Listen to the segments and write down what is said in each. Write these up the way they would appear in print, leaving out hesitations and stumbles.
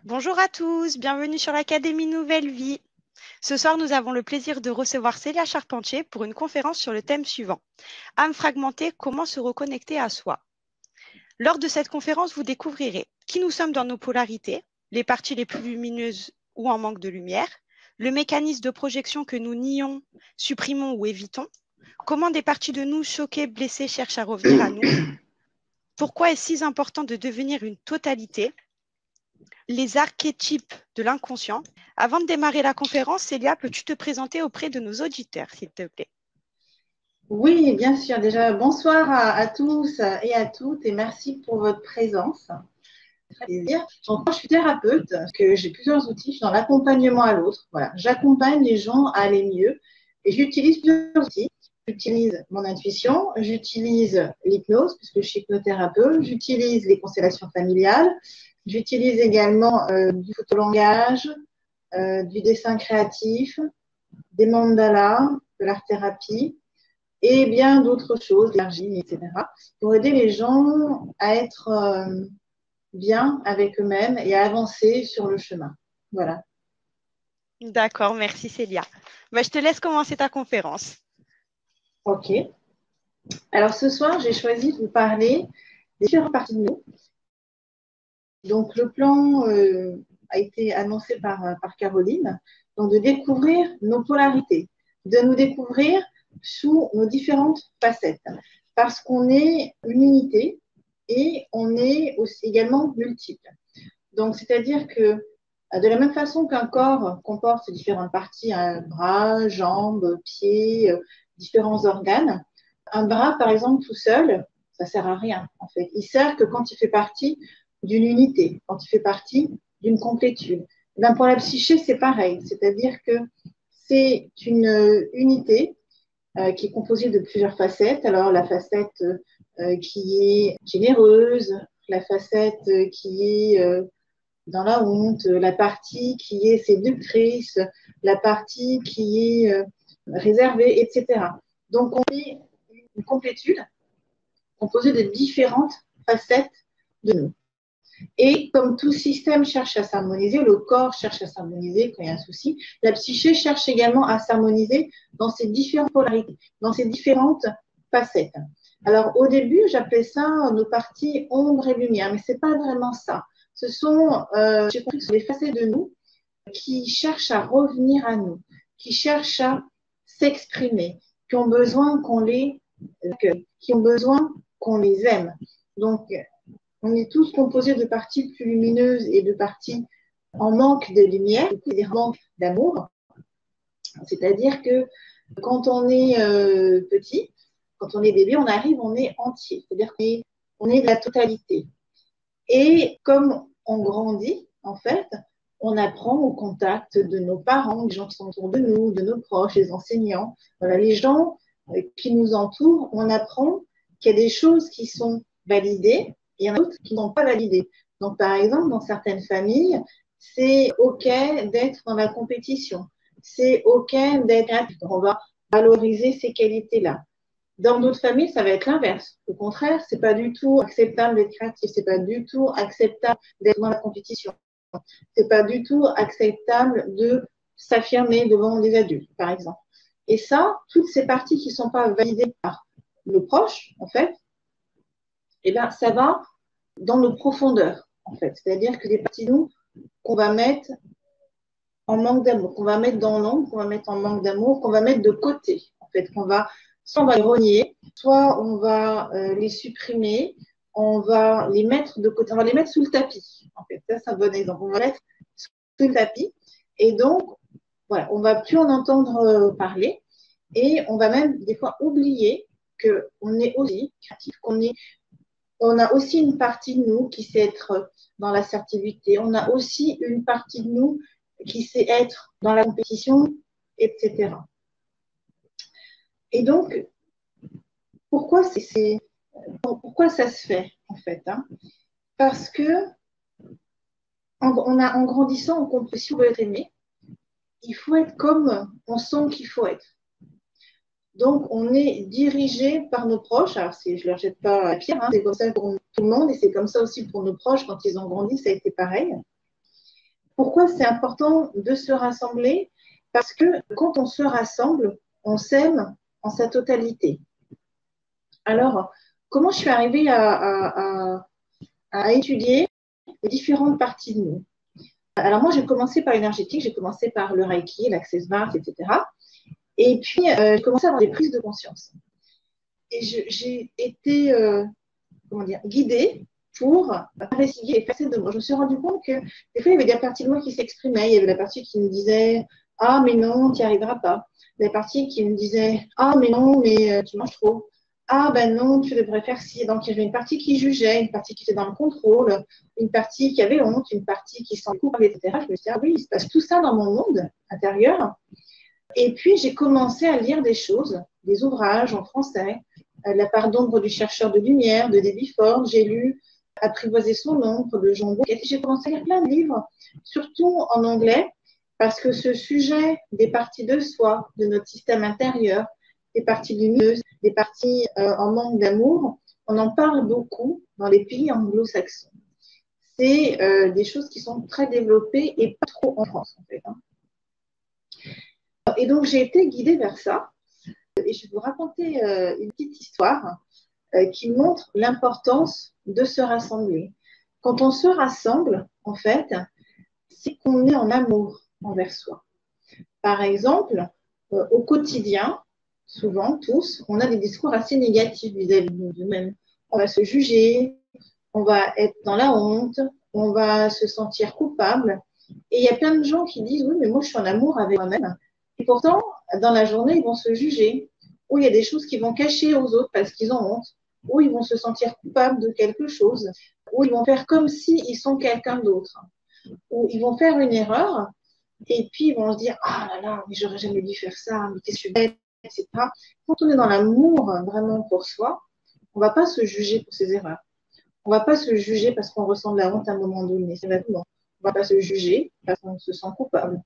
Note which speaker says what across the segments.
Speaker 1: Bonjour à tous, bienvenue sur l'Académie Nouvelle Vie. Ce soir, nous avons le plaisir de recevoir Célia Charpentier pour une conférence sur le thème suivant: âme fragmentée, comment se reconnecter à soi. Lors de cette conférence, vous découvrirez qui nous sommes dans nos polarités, les parties les plus lumineuses ou en manque de lumière, le mécanisme de projection que nous nions, supprimons ou évitons, comment des parties de nous choquées, blessées cherchent à revenir à nous, pourquoi est-ce si important de devenir une totalité, les archétypes de l'inconscient. Avant de démarrer la conférence, Célia, peux-tu te présenter auprès de nos auditeurs, s'il te plaît?
Speaker 2: Oui, bien sûr. Déjà, bonsoir à tous et à toutes et merci pour votre présence. Très plaisir. Donc, moi, je suis thérapeute, parce que j'ai plusieurs outils. Je suis dans l'accompagnement à l'autre. Voilà, j'accompagne les gens à aller mieux et j'utilise plusieurs outils. J'utilise mon intuition, j'utilise l'hypnose, puisque je suis hypnothérapeute, j'utilise les constellations familiales, j'utilise également du photolangage, du dessin créatif, des mandalas, de l'art-thérapie et bien d'autres choses, l'énergie, etc., pour aider les gens à être bien avec eux-mêmes et à avancer sur le chemin. Voilà.
Speaker 1: D'accord, merci Célia. Je te laisse commencer ta conférence.
Speaker 2: OK. Alors ce soir, j'ai choisi de vous parler des différentes parties de nous. Donc le plan a été annoncé par Caroline, donc de découvrir nos polarités, de nous découvrir sous nos différentes facettes, parce qu'on est une unité et on est aussi également multiple. Donc, c'est-à-dire que de la même façon qu'un corps comporte différentes parties, bras, jambes, pieds, différents organes, un bras, par exemple, tout seul, ça sert à rien, en fait. Il sert que quand il fait partie d'une unité, quand il fait partie d'une complétude. Ben, pour la psyché, c'est pareil. C'est-à-dire que c'est une unité qui est composée de plusieurs facettes. Alors, la facette qui est généreuse, la facette qui est dans la honte, la partie qui est séductrice, la partie qui est réservée, etc. Donc, on est une complétude composée de différentes facettes de nous. Et comme tout système cherche à s'harmoniser, le corps cherche à s'harmoniser quand il y a un souci, la psyché cherche également à s'harmoniser dans ses différentes polarités, dans ses différentes facettes. Alors au début, j'appelais ça nos parties ombre et lumière, mais c'est pas vraiment ça. Ce sont, j'ai compris que ce sont des facettes de nous qui cherchent à revenir à nous, qui cherchent à s'exprimer, qui ont besoin qu'on les accueille, qui ont besoin qu'on les aime. Donc on est tous composés de parties plus lumineuses et de parties en manque de lumière, c'est-à-dire en manque d'amour. C'est-à-dire que quand on est petit, quand on est bébé, on arrive, on est entier, c'est-à-dire qu'on est de la totalité. Et comme on grandit, en fait, on apprend au contact de nos parents, des gens qui sont autour de nous, de nos proches, les enseignants, voilà, les gens qui nous entourent, on apprend qu'il y a des choses qui sont validées et il y en a d'autres qui n'ont pas validé. Donc, par exemple, dans certaines familles, c'est OK d'être dans la compétition. C'est OK d'être actif. On va valoriser ces qualités-là. Dans d'autres familles, ça va être l'inverse. Au contraire, c'est pas du tout acceptable d'être créatif, c'est pas du tout acceptable d'être dans la compétition. C'est pas du tout acceptable de s'affirmer devant des adultes, par exemple. Et ça, toutes ces parties qui sont pas validées par le proche, en fait, eh ben, ça va dans nos profondeurs, en fait. C'est-à-dire que des parties de nous qu'on va mettre en manque d'amour, qu'on va mettre dans l'ombre, qu'on va mettre en manque d'amour, qu'on va mettre de côté, en fait, qu'on va, soit on va les renier, soit on va les supprimer, on va les mettre de côté, on va les mettre sous le tapis, en fait. Ça, c'est un bon exemple. On va les mettre sous le tapis, et donc, voilà, on va plus en entendre parler, et on va même des fois oublier qu'on est aussi créatif, on a aussi une partie de nous qui sait être dans l'assertivité, on a aussi une partie de nous qui sait être dans la compétition, etc. Et donc, pourquoi, pourquoi ça se fait, en fait, hein? Parce que en grandissant, on comprend que si on veut être aimé, il faut être comme on sent qu'il faut être. Donc, on est dirigé par nos proches. Alors, je ne leur jette pas la pierre, hein, c'est comme ça pour tout le monde et c'est comme ça aussi pour nos proches. Quand ils ont grandi, ça a été pareil. Pourquoi c'est important de se rassembler? Parce que quand on se rassemble, on s'aime en sa totalité. Alors, comment je suis arrivée à étudier les différentes parties de nous? Alors moi, j'ai commencé par l'énergétique, j'ai commencé par le Reiki, l'Access Bar, etc. Et puis, j'ai commencé à avoir des prises de conscience. Et j'ai été comment dire, guidée pour investiguer les facettes de moi. Je me suis rendu compte que des fois, il y avait des parties de moi qui s'exprimaient. Il y avait la partie qui me disait ah, mais non, tu n'y arriveras pas. La partie qui me disait ah, mais non, mais tu manges trop. Ah, ben non, tu devrais faire ci. Donc, il y avait une partie qui jugeait, une partie qui était dans le contrôle, une partie qui avait honte, une partie qui s'en coupait, etc. Je me suis dit, ah oui, il se passe tout ça dans mon monde intérieur. Et puis, j'ai commencé à lire des choses, des ouvrages en français, La part d'ombre du chercheur de lumière de Debbie Ford. J'ai lu Apprivoiser son ombre de Jean Bouquet. J'ai commencé à lire plein de livres, surtout en anglais, parce que ce sujet des parties de soi, de notre système intérieur, des parties lumineuses, des parties en manque d'amour, on en parle beaucoup dans les pays anglo-saxons. C'est des choses qui sont très développées et pas trop en France, en fait. Et donc, j'ai été guidée vers ça. Et je vais vous raconter une petite histoire qui montre l'importance de se rassembler. Quand on se rassemble, en fait, c'est qu'on est en amour envers soi. Par exemple, au quotidien, souvent, tous, on a des discours assez négatifs vis-à-vis de nous-mêmes. On va se juger, on va être dans la honte, on va se sentir coupable. Et il y a plein de gens qui disent, oui, mais moi, je suis en amour avec moi-même. Et pourtant, dans la journée, ils vont se juger. Ou il y a des choses qu'ils vont cacher aux autres parce qu'ils ont honte. Ou ils vont se sentir coupables de quelque chose. Ou ils vont faire comme s'ils sont quelqu'un d'autre. Ou ils vont faire une erreur et puis ils vont se dire, ah là là, mais j'aurais jamais dû faire ça, mais qu'est-ce que je suis bête, etc. Quand on est dans l'amour vraiment pour soi, on ne va pas se juger pour ses erreurs. On ne va pas se juger parce qu'on ressent de la honte à un moment donné. C'est vraiment. On ne va pas se juger parce qu'on se sent coupable.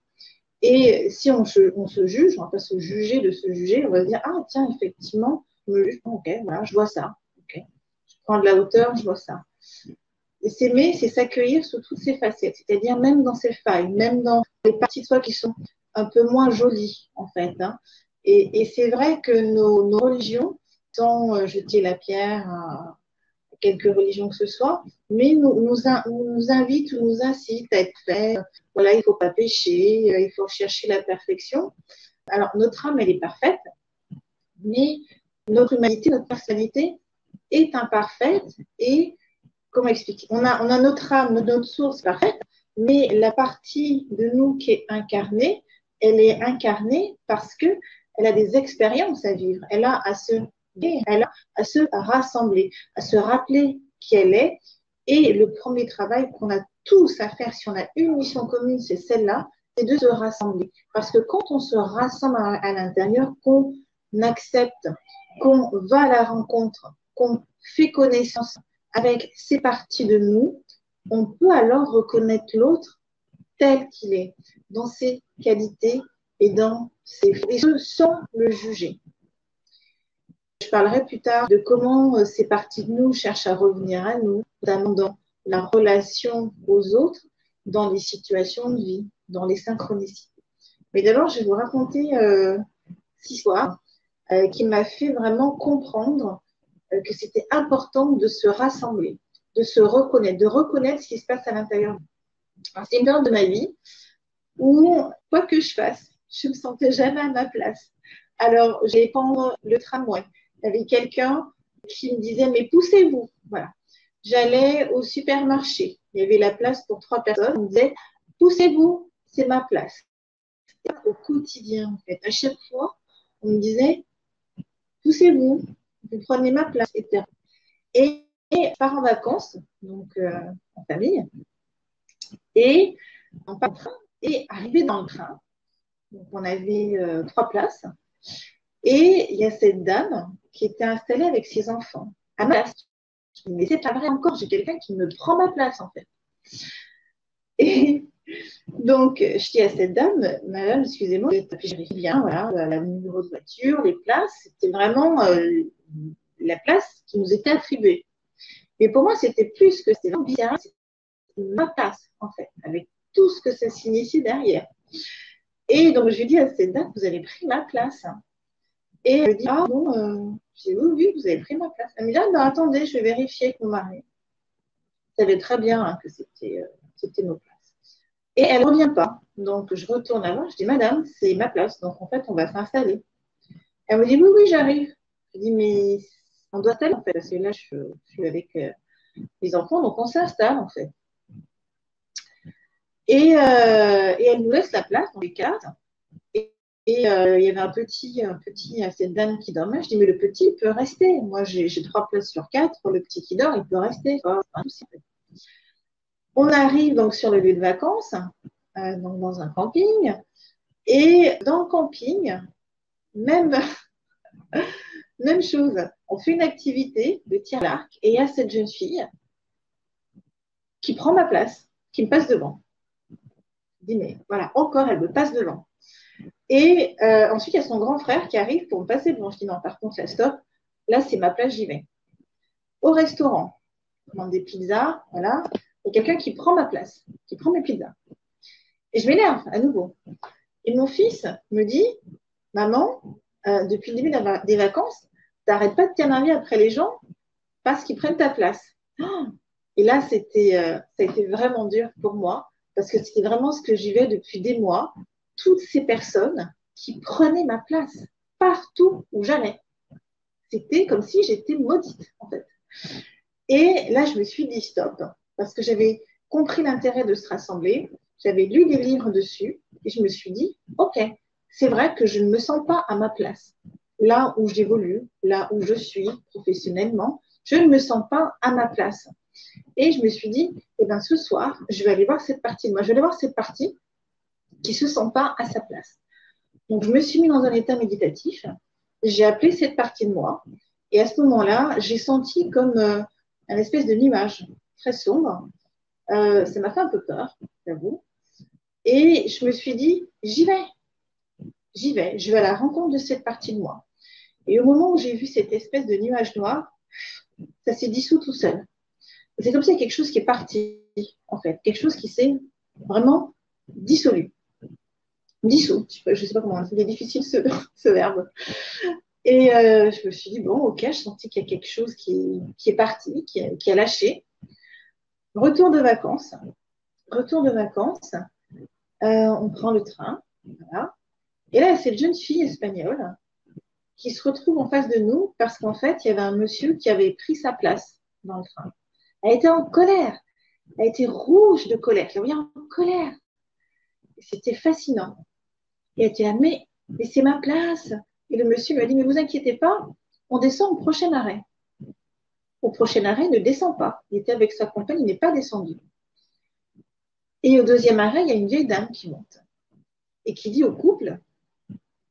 Speaker 2: Et si on se juge, on ne va pas se juger de se juger, on va se dire, ah tiens, effectivement, je me juge, ok, voilà, je vois ça. Okay. Je prends de la hauteur, je vois ça. Et s'aimer, c'est s'accueillir sous toutes ses facettes, c'est-à-dire même dans ses failles, même dans les parties de soi qui sont un peu moins jolies, en fait. Hein. Et c'est vrai que nos religions, sans jeter la pierre à quelque religion que ce soit, mais nous invitent ou nous incitent à être faits. Voilà, il ne faut pas pécher, il faut chercher la perfection. Alors, notre âme, elle est parfaite, mais notre humanité, notre personnalité est imparfaite et comment expliquer, on a notre âme, notre source parfaite, mais la partie de nous qui est incarnée, elle est incarnée parce qu'elle a des expériences à vivre, elle a à se rassembler, à se rappeler qui elle est. Et le premier travail qu'on a tous à faire, si on a une mission commune, c'est celle-là, c'est de se rassembler. Parce que quand on se rassemble à l'intérieur, qu'on accepte, qu'on va à la rencontre, qu'on fait connaissance avec ces parties de nous, on peut alors reconnaître l'autre tel qu'il est, dans ses qualités et dans ses et sans le juger. Je parlerai plus tard de comment ces parties de nous cherchent à revenir à nous, notamment dans la relation aux autres, dans les situations de vie, dans les synchronicités. Mais d'abord, je vais vous raconter cette histoire qui m'a fait vraiment comprendre que c'était important de se rassembler, de se reconnaître, de reconnaître ce qui se passe à l'intérieur. C'est une période de ma vie où, quoi que je fasse, je ne me sentais jamais à ma place. Alors, j'ai prendre le tramway. Il y avait quelqu'un qui me disait, mais poussez-vous. Voilà. J'allais au supermarché. Il y avait la place pour 3 personnes. On me disait, poussez-vous, c'est ma place. Au quotidien, en fait. À chaque fois, on me disait, poussez-vous, vous prenez ma place, etc. Et je pars en vacances, donc en famille, et on part en train, et arrivé dans le train, donc on avait 3 places, et il y a cette dame qui était installée avec ses enfants à ma place. Mais c'est pas vrai encore, j'ai quelqu'un qui me prend ma place en fait. Et donc, je dis à cette dame, madame, excusez-moi, j'arrive bien, voilà, la numéro de voiture, les places, c'était vraiment la place qui nous était attribuée. Mais pour moi, c'était plus que c'était bizarre, c'était ma place, en fait, avec tout ce que ça signifiait derrière. Et donc, je lui dis à cette dame, vous avez pris ma place. Et elle me dit, ah bon, je dis, oui, oui, vous avez pris ma place. Elle me dit, ah, ben, attendez, je vais vérifier avec mon mari. Je savais très bien hein, que c'était nos places. Et elle ne revient pas. Donc, je retourne à moi, je dis, madame, c'est ma place. Donc, en fait, on va s'installer. Elle me dit, oui, oui, j'arrive. Je dis, mais on doit s'installer, en fait, parce que là, je suis avec les enfants, donc on s'installe, en fait. Et elle nous laisse la place dans les cadres. Et il y avait un petit, cette dame qui dormait. Je dis, mais le petit, il peut rester. Moi, j'ai 3 places sur 4. Le petit qui dort, il peut rester. On arrive donc sur le lieu de vacances, donc dans un camping. Et dans le camping, même, même chose. On fait une activité de tir à l'arc et il y a cette jeune fille qui prend ma place, qui me passe devant. Je dis, mais voilà, encore, elle me passe devant. Et ensuite, il y a son grand frère qui arrive pour me passer devant. Je dis, non, par contre, là, stop. Là, c'est ma place, j'y vais. Au restaurant, je commande des pizzas, voilà. Il y a quelqu'un qui prend ma place, qui prend mes pizzas. Et je m'énerve à nouveau. Et mon fils me dit, maman, depuis le début des vacances, tu n'arrêtes pas de t'énerver après les gens parce qu'ils prennent ta place. Et là, ça a été vraiment dur pour moi parce que c'était vraiment ce que j'y vais depuis des mois. Toutes ces personnes qui prenaient ma place partout où j'allais. C'était comme si j'étais maudite, en fait. Et là, je me suis dit stop, parce que j'avais compris l'intérêt de se rassembler, j'avais lu des livres dessus, et je me suis dit, ok, c'est vrai que je ne me sens pas à ma place. Là où j'évolue, là où je suis professionnellement, je ne me sens pas à ma place. Et je me suis dit, eh ben, ce soir, je vais aller voir cette partie de moi, je vais aller voir cette partie qui ne se sent pas à sa place. Donc, je me suis mis dans un état méditatif, j'ai appelé cette partie de moi, et à ce moment-là, j'ai senti comme un espèce de nuage très sombre. Ça m'a fait un peu peur, j'avoue. Et je me suis dit, j'y vais, je vais à la rencontre de cette partie de moi. Et au moment où j'ai vu cette espèce de nuage noir, ça s'est dissous tout seul. C'est comme s'il y a quelque chose qui est parti, en fait, quelque chose qui s'est vraiment dissolu. Dissous, je ne sais pas comment, c'est difficile ce verbe. Et je me suis dit, bon, ok, je sentis qu'il y a quelque chose qui est parti, qui a lâché. Retour de vacances. On prend le train. Voilà. Et là, cette jeune fille espagnole qui se retrouve en face de nous parce qu'en fait, il y avait un monsieur qui avait pris sa place dans le train. Elle était en colère. Elle était rouge de colère. Je la voyais en colère. C'était fascinant. Et elle était là, mais c'est ma place. Et le monsieur lui a dit, mais vous inquiétez pas, on descend au prochain arrêt. Au prochain arrêt, il ne descend pas. Il était avec sa compagne, il n'est pas descendu. Et au deuxième arrêt, il y a une vieille dame qui monte et qui dit au couple,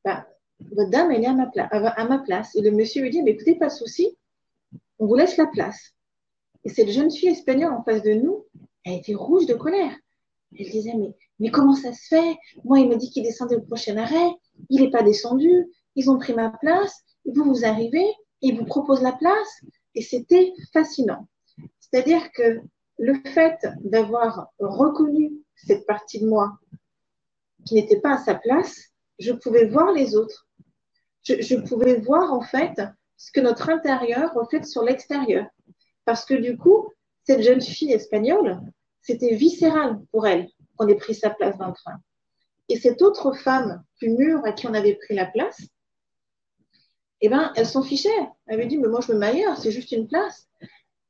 Speaker 2: bah, votre dame, elle est à ma place. Et le monsieur lui dit, mais écoutez, pas de souci, on vous laisse la place. Et cette jeune fille espagnole en face de nous, elle était rouge de colère. Elle disait, mais comment ça se fait? Moi, il m'a dit qu'il descendait au prochain arrêt, il n'est pas descendu, ils ont pris ma place, vous arrivez, ils vous proposent la place. Et c'était fascinant. C'est-à-dire que le fait d'avoir reconnu cette partie de moi qui n'était pas à sa place, je pouvais voir les autres. Je pouvais voir en fait ce que notre intérieur reflète sur l'extérieur. Parce que du coup, cette jeune fille espagnole, c'était viscéral pour elle qu'on ait pris sa place dans le train. Et cette autre femme plus mûre à qui on avait pris la place, eh ben, elle s'en fichait. Elle avait dit, mais moi je me mets ailleurs, c'est juste une place.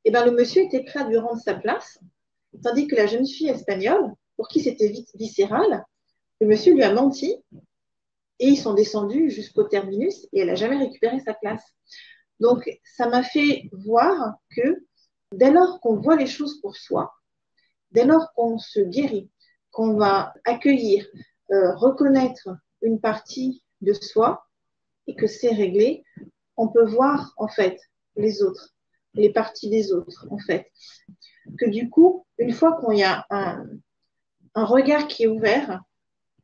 Speaker 2: Eh ben, le monsieur était prêt à lui rendre sa place, tandis que la jeune fille espagnole, pour qui c'était viscéral, le monsieur lui a menti et ils sont descendus jusqu'au terminus et elle n'a jamais récupéré sa place. Donc, ça m'a fait voir que dès lors qu'on voit les choses pour soi, dès lors qu'on se guérit, qu'on va accueillir, reconnaître une partie de soi et que c'est réglé, on peut voir en fait les autres, les parties des autres en fait. Que du coup, une fois qu'il y a un regard qui est ouvert,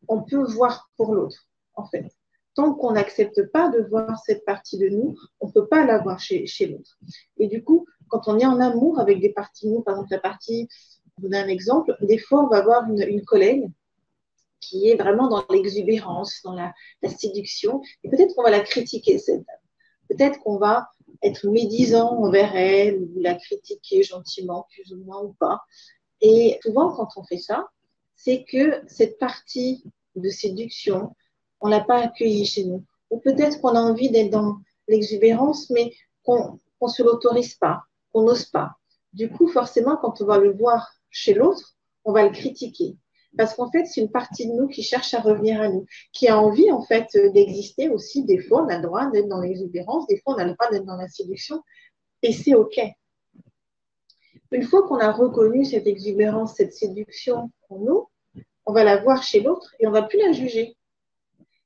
Speaker 2: on peut voir pour l'autre en fait. Tant qu'on n'accepte pas de voir cette partie de nous, on ne peut pas la voir chez l'autre. Et du coup, quand on est en amour avec des parties de nous, par exemple la partie Je vous donne un exemple. Des fois, on va avoir une collègue qui est vraiment dans l'exubérance, dans la séduction, et peut-être qu'on va la critiquer, cette dame. Peut-être qu'on va être médisant envers elle, ou la critiquer gentiment, plus ou moins, ou pas. Et souvent, quand on fait ça, c'est que cette partie de séduction, on ne l'a pas accueillie chez nous. Ou peut-être qu'on a envie d'être dans l'exubérance, mais qu'on ne se l'autorise pas, qu'on n'ose pas. Du coup, forcément, quand on va le voir chez l'autre, on va le critiquer. Parce qu'en fait, c'est une partie de nous qui cherche à revenir à nous, qui a envie, en fait, d'exister aussi. Des fois, on a le droit d'être dans l'exubérance, des fois, on a le droit d'être dans la séduction, et c'est OK. Une fois qu'on a reconnu cette exubérance, cette séduction en nous, on va la voir chez l'autre et on ne va plus la juger.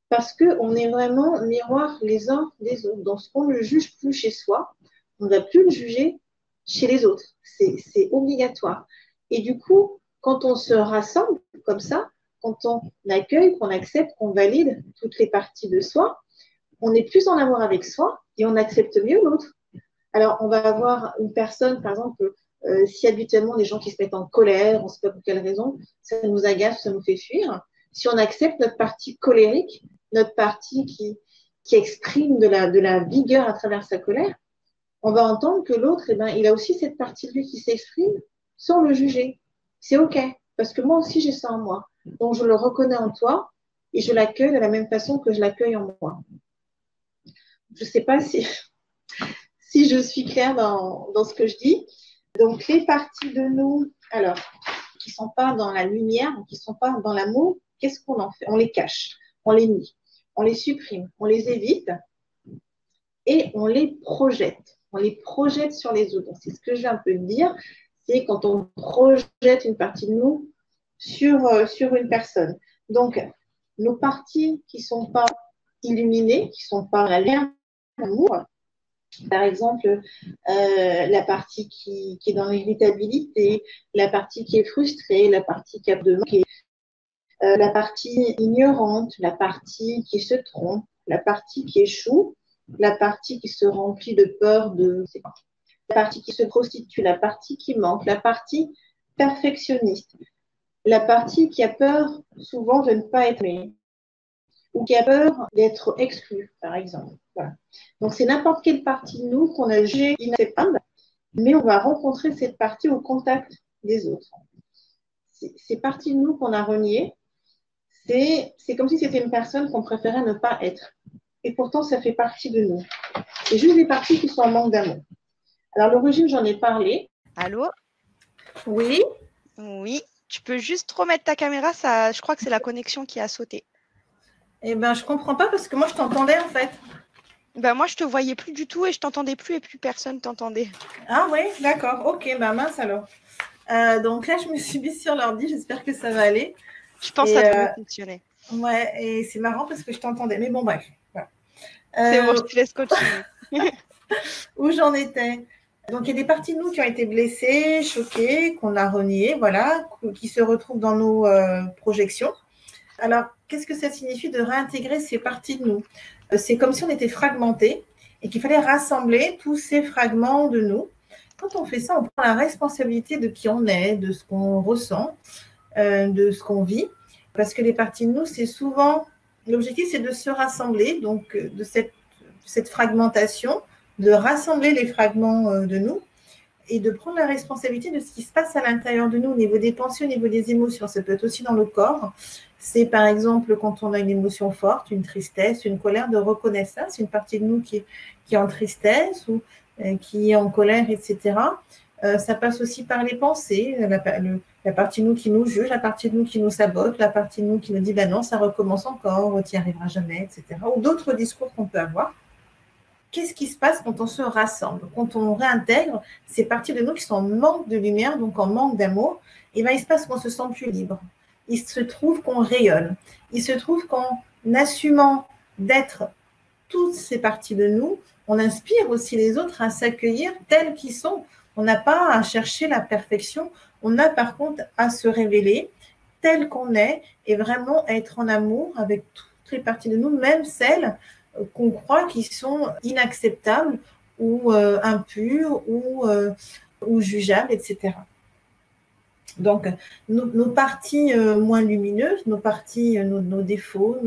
Speaker 2: Parce qu'on est vraiment miroir les uns des autres. Donc, ce qu'on ne juge plus chez soi, on ne va plus le juger chez les autres. C'est obligatoire. Et du coup, quand on se rassemble comme ça, quand on accueille, qu'on accepte, qu'on valide toutes les parties de soi, on est plus en amour avec soi et on accepte mieux l'autre. Alors, on va avoir une personne, par exemple, si habituellement les gens qui se mettent en colère, on ne sait pas pour quelle raison, ça nous agace, ça nous fait fuir. Si on accepte notre partie colérique, notre partie qui exprime de la vigueur à travers sa colère, on va entendre que l'autre, eh ben, il a aussi cette partie de lui qui s'exprime sans le juger. C'est OK, parce que moi aussi j'ai ça en moi. Donc je le reconnais en toi et je l'accueille de la même façon que je l'accueille en moi. Je ne sais pas si je suis claire dans ce que je dis. Donc, les parties de nous, alors, qui ne sont pas dans la lumière, qui ne sont pas dans l'amour, qu'est-ce qu'on en fait? On les cache, on les nie, on les supprime, on les évite et on les projette. On les projette sur les autres. C'est ce que je viens un peu de dire, c'est quand on projette une partie de nous sur une personne. Donc, nos parties qui ne sont pas illuminées, qui ne sont pas la lumière d'amour, par exemple, la partie qui est dans l'irritabilité, la partie qui est frustrée, la partie qui a de manquer, la partie ignorante, la partie qui se trompe, la partie qui échoue, la partie qui se remplit de peur, la partie qui se prostitue, la partie qui manque, la partie perfectionniste, la partie qui a peur souvent de ne pas être aimée, ou qui a peur d'être exclu, par exemple. Voilà. Donc, c'est n'importe quelle partie de nous qu'on a jugée inacceptable, mais on va rencontrer cette partie au contact des autres. Ces parties de nous qu'on a reniées, c'est comme si c'était une personne qu'on préférait ne pas être. Et pourtant, ça fait partie de nous. C'est juste des parties qui sont en manque d'amour. Alors, l'origine, j'en ai parlé.
Speaker 1: Allô?
Speaker 2: Oui.
Speaker 1: Oui. Tu peux juste remettre ta caméra, ça, je crois que c'est la connexion qui a sauté.
Speaker 2: Eh bien, je ne comprends pas parce que moi, je t'entendais en fait.
Speaker 1: Ben, moi, je te voyais plus du tout et je t'entendais plus et plus personne t'entendait.
Speaker 2: Ah oui, d'accord. Ok, bah mince alors. Donc là, je me suis mise sur l'ordi. J'espère que ça va aller.
Speaker 1: Je pense que ça devrait fonctionner.
Speaker 2: Ouais, et c'est marrant parce que je t'entendais. Mais bon, bref. Voilà.
Speaker 1: C'est bon, je te laisse continuer.
Speaker 2: Où j'en étais? Donc, il y a des parties de nous qui ont été blessées, choquées, qu'on a reniées, voilà, qui se retrouvent dans nos projections. Alors, qu'est-ce que ça signifie de réintégrer ces parties de nous? C'est comme si on était fragmentés et qu'il fallait rassembler tous ces fragments de nous. Quand on fait ça, on prend la responsabilité de qui on est, de ce qu'on ressent, de ce qu'on vit. Parce que les parties de nous, c'est souvent... L'objectif, c'est de se rassembler, donc de cette fragmentation, de rassembler les fragments de nous et de prendre la responsabilité de ce qui se passe à l'intérieur de nous, au niveau des pensées, au niveau des émotions. Ça peut être aussi dans le corps. C'est par exemple quand on a une émotion forte, une tristesse, une colère, de reconnaître ça. C'est une partie de nous qui est en tristesse ou qui est en colère, etc. Ça passe aussi par les pensées, la partie de nous qui nous juge, la partie de nous qui nous sabote, la partie de nous qui nous dit ben non, ça recommence encore, tu n'y arriveras jamais, etc. Ou d'autres discours qu'on peut avoir. Qu'est-ce qui se passe quand on se rassemble, quand on réintègre ces parties de nous qui sont en manque de lumière, donc en manque d'amour? Et bien, il se passe qu'on se sent plus libre. Il se trouve qu'on rayonne. Il se trouve qu'en assumant d'être toutes ces parties de nous, on inspire aussi les autres à s'accueillir tels qu'ils sont. On n'a pas à chercher la perfection, on a par contre à se révéler tel qu'on est et vraiment être en amour avec toutes les parties de nous, même celles qu'on croit qui sont inacceptables ou impures ou jugeables, etc. Donc, nos parties moins lumineuses, nos parties, nos défauts,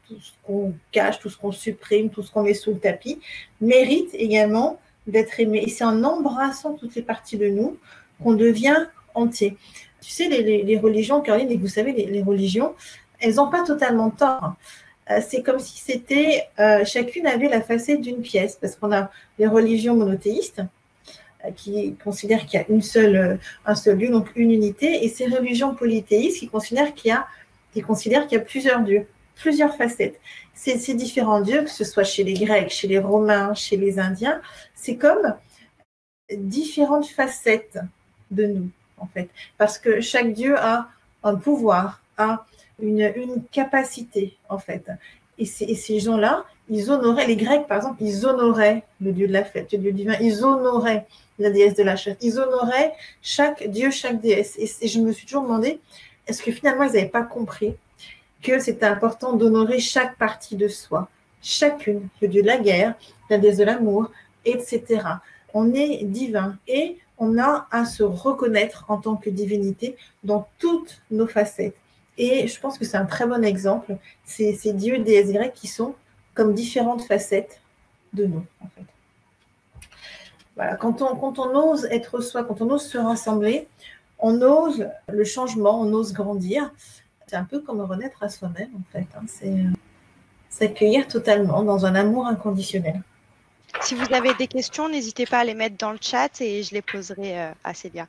Speaker 2: tout ce qu'on cache, tout ce qu'on supprime, tout ce qu'on met sous le tapis, méritent également d'être aimées. Et c'est en embrassant toutes les parties de nous qu'on devient entier. Tu sais, les religions, Caroline, et vous savez, les religions, elles n'ont pas totalement tort. C'est comme si c'était, chacune avait la facette d'une pièce, parce qu'on a les religions monothéistes, qui considèrent qu'il y a un seul Dieu, donc une unité, et ces religions polythéistes qui considèrent qu'il y a plusieurs dieux, plusieurs facettes. Ces différents dieux, que ce soit chez les Grecs, chez les Romains, chez les Indiens, c'est comme différentes facettes de nous, en fait. Parce que chaque dieu a un pouvoir, a une capacité, en fait. Et ces gens-là, ils honoraient, les Grecs, par exemple, ils honoraient le dieu de la fête, le dieu divin, ils honoraient la déesse de la chasse, ils honoraient chaque dieu, chaque déesse. Et je me suis toujours demandé, est-ce que finalement, ils n'avaient pas compris que c'était important d'honorer chaque partie de soi, chacune, le dieu de la guerre, la déesse de l'amour, etc. On est divin et on a à se reconnaître en tant que divinité dans toutes nos facettes. Et je pense que c'est un très bon exemple, ces dieux et déesses grecques qui sont comme différentes facettes de nous, en fait. Voilà, quand on ose être soi, quand on ose se rassembler, on ose le changement, on ose grandir. C'est un peu comme renaître à soi-même, en fait. C'est s'accueillir totalement dans un amour inconditionnel.
Speaker 1: Si vous avez des questions, n'hésitez pas à les mettre dans le chat et je les poserai à Célia.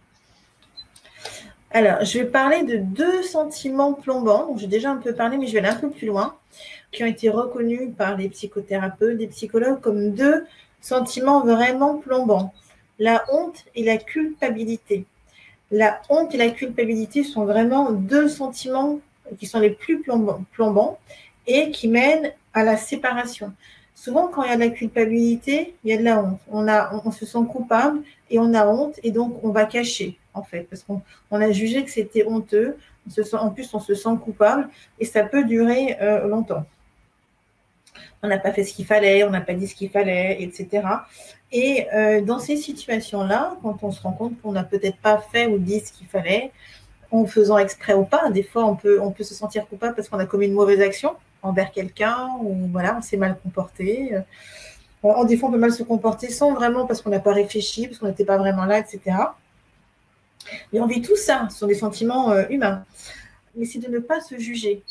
Speaker 2: Alors, je vais parler de 2 sentiments plombants, dont j'ai déjà un peu parlé, mais je vais aller un peu plus loin, qui ont été reconnus par les psychothérapeutes, les psychologues, comme 2 sentiments vraiment plombants. La honte et la culpabilité. La honte et la culpabilité sont vraiment 2 sentiments qui sont les plus plombants et qui mènent à la séparation. Souvent, quand il y a de la culpabilité, il y a de la honte. On se sent coupable et on a honte et donc on va cacher, en fait, parce qu'on a jugé que c'était honteux. En plus, on se sent coupable et ça peut durer longtemps. On n'a pas fait ce qu'il fallait, on n'a pas dit ce qu'il fallait, etc. Et dans ces situations-là, quand on se rend compte qu'on n'a peut-être pas fait ou dit ce qu'il fallait, en faisant exprès ou pas, des fois on peut se sentir coupable parce qu'on a commis une mauvaise action envers quelqu'un ou voilà, on s'est mal comporté. Des fois on peut mal se comporter sans vraiment parce qu'on n'a pas réfléchi, parce qu'on n'était pas vraiment là, etc. Mais on vit tout ça, ce sont des sentiments humains. Mais c'est de ne pas se juger.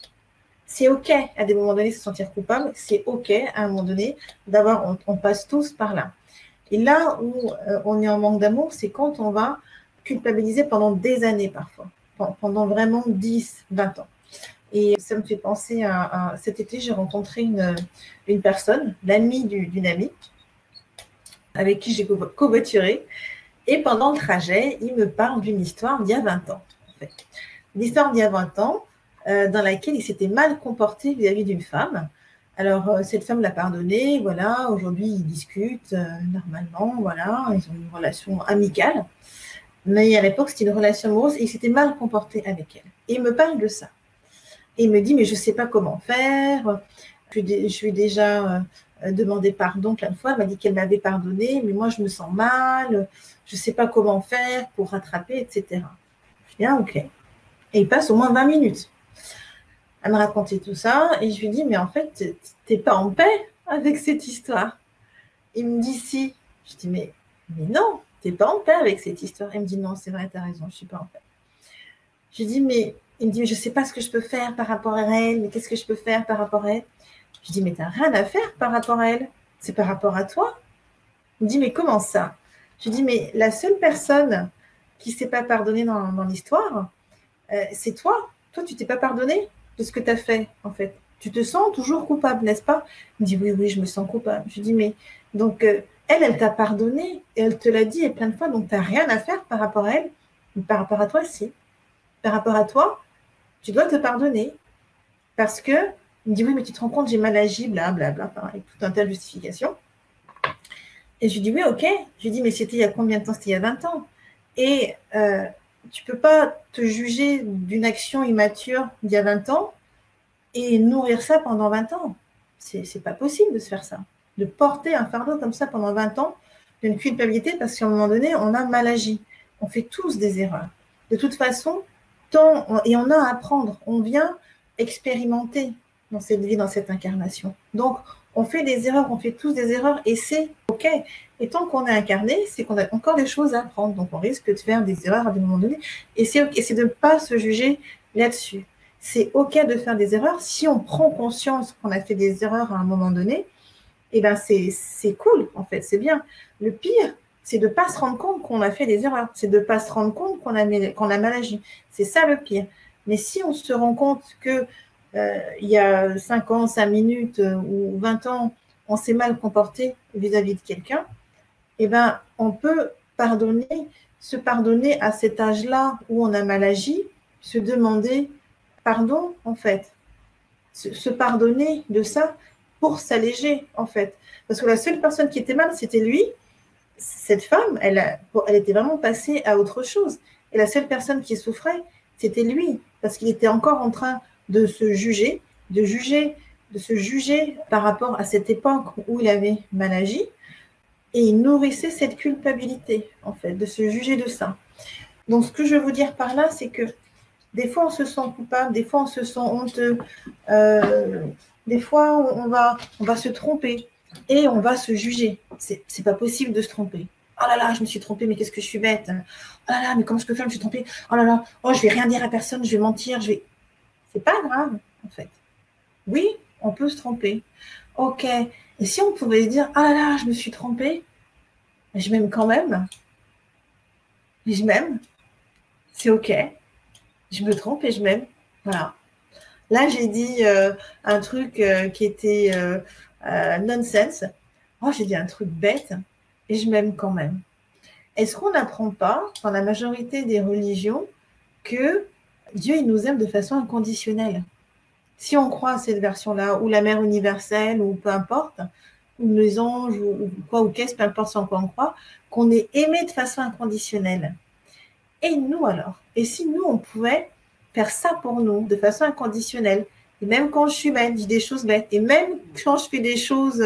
Speaker 2: C'est OK à des moments donnés de se sentir coupable, c'est OK à un moment donné d'avoir honte. On passe tous par là. Et là où on est en manque d'amour, c'est quand on va culpabiliser pendant des années parfois, pendant vraiment 10, 20 ans. Et ça me fait penser à cet été, j'ai rencontré une personne, l'amie d'une amie, avec qui j'ai covoituré. Et pendant le trajet, il me parle d'une histoire d'il y a 20 ans. En fait. Une histoire d'il y a 20 ans dans laquelle il s'était mal comporté vis-à-vis d'une femme. Alors, cette femme l'a pardonné, voilà, aujourd'hui, ils discutent normalement, voilà, ils ont une relation amicale. Mais à l'époque, c'était une relation amoureuse et il s'était mal comporté avec elle. Et il me parle de ça. Et il me dit, mais je ne sais pas comment faire. Je lui ai déjà demandé pardon plein de fois. Elle m'a dit qu'elle m'avait pardonné, mais moi, je me sens mal. Je ne sais pas comment faire pour rattraper, etc. Je dis, ah, OK. Et il passe au moins 20 minutes. Elle me racontait tout ça et je lui dis, mais en fait, tu n'es pas en paix avec cette histoire. Il me dit, si. Je dis, mais non, tu n'es pas en paix avec cette histoire. Il me dit, non, c'est vrai, tu as raison, je ne suis pas en paix. Je lui dis, mais il me dit, mais je ne sais pas ce que je peux faire par rapport à elle, mais qu'est-ce que je peux faire par rapport à elle? Je dis, mais tu n'as rien à faire par rapport à elle, c'est par rapport à toi. Il me dit, mais comment ça? Je dis, mais la seule personne qui ne s'est pas pardonnée dans l'histoire, c'est toi. Toi, tu ne t'es pas pardonné de ce que tu as fait, en fait. Tu te sens toujours coupable, n'est-ce pas? Il me dit, oui, oui, je me sens coupable. Je dis, mais donc, elle t'a pardonné, et elle te l'a dit et plein de fois, donc tu n'as rien à faire par rapport à elle, mais par rapport à toi, si. Par rapport à toi, tu dois te pardonner. Parce que, il me dit, oui, mais tu te rends compte, j'ai mal agi, blablabla, avec tout un tas de justifications. Et je lui dis, oui, OK. Je lui dis, mais c'était il y a combien de temps? C'était il y a 20 ans. Et tu ne peux pas te juger d'une action immature d'il y a 20 ans et nourrir ça pendant 20 ans. C'est pas possible de se faire ça. De porter un fardeau comme ça pendant 20 ans, d'une culpabilité, parce qu'à un moment donné, on a mal agi. On fait tous des erreurs. De toute façon, et on a à apprendre, on vient expérimenter dans cette vie, dans cette incarnation. Donc, on fait des erreurs, on fait tous des erreurs et c'est OK. Et tant qu'on est incarné, c'est qu'on a encore des choses à apprendre. Donc, on risque de faire des erreurs à des moments donnés. Et c'est OK, c'est de ne pas se juger là-dessus. C'est OK de faire des erreurs. Si on prend conscience qu'on a fait des erreurs à un moment donné, eh ben c'est cool, en fait, c'est bien. Le pire, c'est de ne pas se rendre compte qu'on a fait des erreurs. C'est de ne pas se rendre compte qu'on a mal agi. C'est ça le pire. Mais si on se rend compte que il y a 5 ans, 5 minutes ou 20 ans, on s'est mal comporté vis-à-vis de quelqu'un, eh ben, on peut se pardonner à cet âge-là où on a mal agi, se demander pardon, en fait. Se pardonner de ça pour s'alléger, en fait. Parce que la seule personne qui était mal, c'était lui. Cette femme, elle était vraiment passée à autre chose. Et la seule personne qui souffrait, c'était lui. Parce qu'il était encore en train de se juger, de se juger par rapport à cette époque où il avait mal agi. Et il nourrissait cette culpabilité, en fait, de se juger de ça. Donc, ce que je veux vous dire par là, c'est que des fois, on se sent coupable, des fois, on se sent honteux, des fois, on va se tromper et on va se juger. C'est pas possible de se tromper. Oh là là, je me suis trompée, mais qu'est-ce que je suis bête. Oh là là, mais comment je peux faire, je me suis trompée. Oh là là, oh, je vais rien dire à personne, je vais mentir, C'est pas grave, en fait. Oui, on peut se tromper. Ok. Et si on pouvait se dire, oh là là, je me suis trompée, je m'aime quand même. Je m'aime. C'est ok. Je me trompe et je m'aime. Voilà. Là, j'ai dit un truc qui était nonsense. Oh, j'ai dit un truc bête et je m'aime quand même. Est-ce qu'on n'apprend pas, dans la majorité des religions, que Dieu, il nous aime de façon inconditionnelle? Si on croit à cette version-là, ou la mère universelle, ou peu importe, ou les anges, ou quoi, ou qu'est-ce, peu importe en quoi on croit, qu'on est aimé de façon inconditionnelle. Et nous alors? Et si nous, on pouvait faire ça pour nous, de façon inconditionnelle, et même quand je suis bête, je dis des choses bêtes, et même quand je fais des choses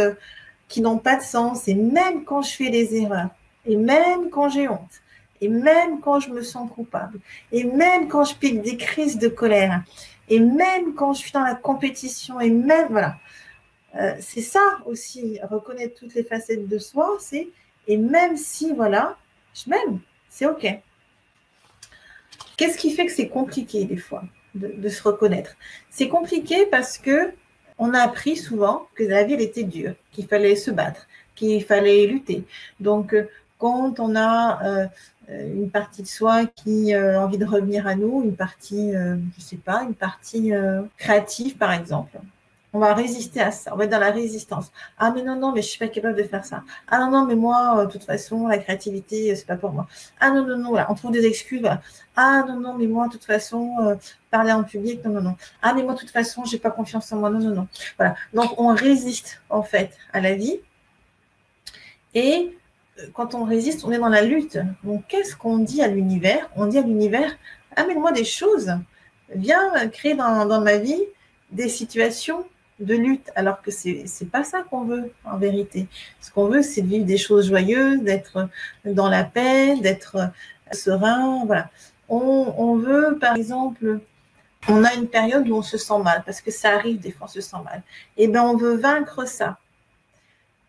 Speaker 2: qui n'ont pas de sens, et même quand je fais des erreurs, et même quand j'ai honte, et même quand je me sens coupable, et même quand je pique des crises de colère, et même quand je suis dans la compétition, et même, voilà. C'est ça aussi, reconnaître toutes les facettes de soi, et même si, voilà, je m'aime, c'est OK. Qu'est-ce qui fait que c'est compliqué des fois de se reconnaître? C'est compliqué parce que on a appris souvent que la vie elle était dure, qu'il fallait se battre, qu'il fallait lutter. Donc, quand on a une partie de soi qui a envie de revenir à nous, une partie, je sais pas, une partie créative par exemple, on va résister à ça, on va être dans la résistance. Ah mais non, non, mais je suis pas capable de faire ça. Ah non, non, mais moi, de toute façon, la créativité, c'est pas pour moi. Ah non, non, non, voilà, on trouve des excuses. Voilà. Ah non, non, mais moi, de toute façon, parler en public, non, non, non. Ah mais moi, de toute façon, j'ai pas confiance en moi, non, non, non. Voilà. Donc, on résiste, en fait, à la vie. Et quand on résiste, on est dans la lutte. Donc, qu'est-ce qu'on dit à l'univers? On dit à l'univers, amène-moi des choses. Viens créer dans ma vie des situations de lutte, alors que c'est pas ça qu'on veut en vérité. Ce qu'on veut, c'est de vivre des choses joyeuses, d'être dans la paix, d'être serein. Voilà. On veut, par exemple, on a une période où on se sent mal, parce que ça arrive des fois, on se sent mal. Et bien, on veut vaincre ça.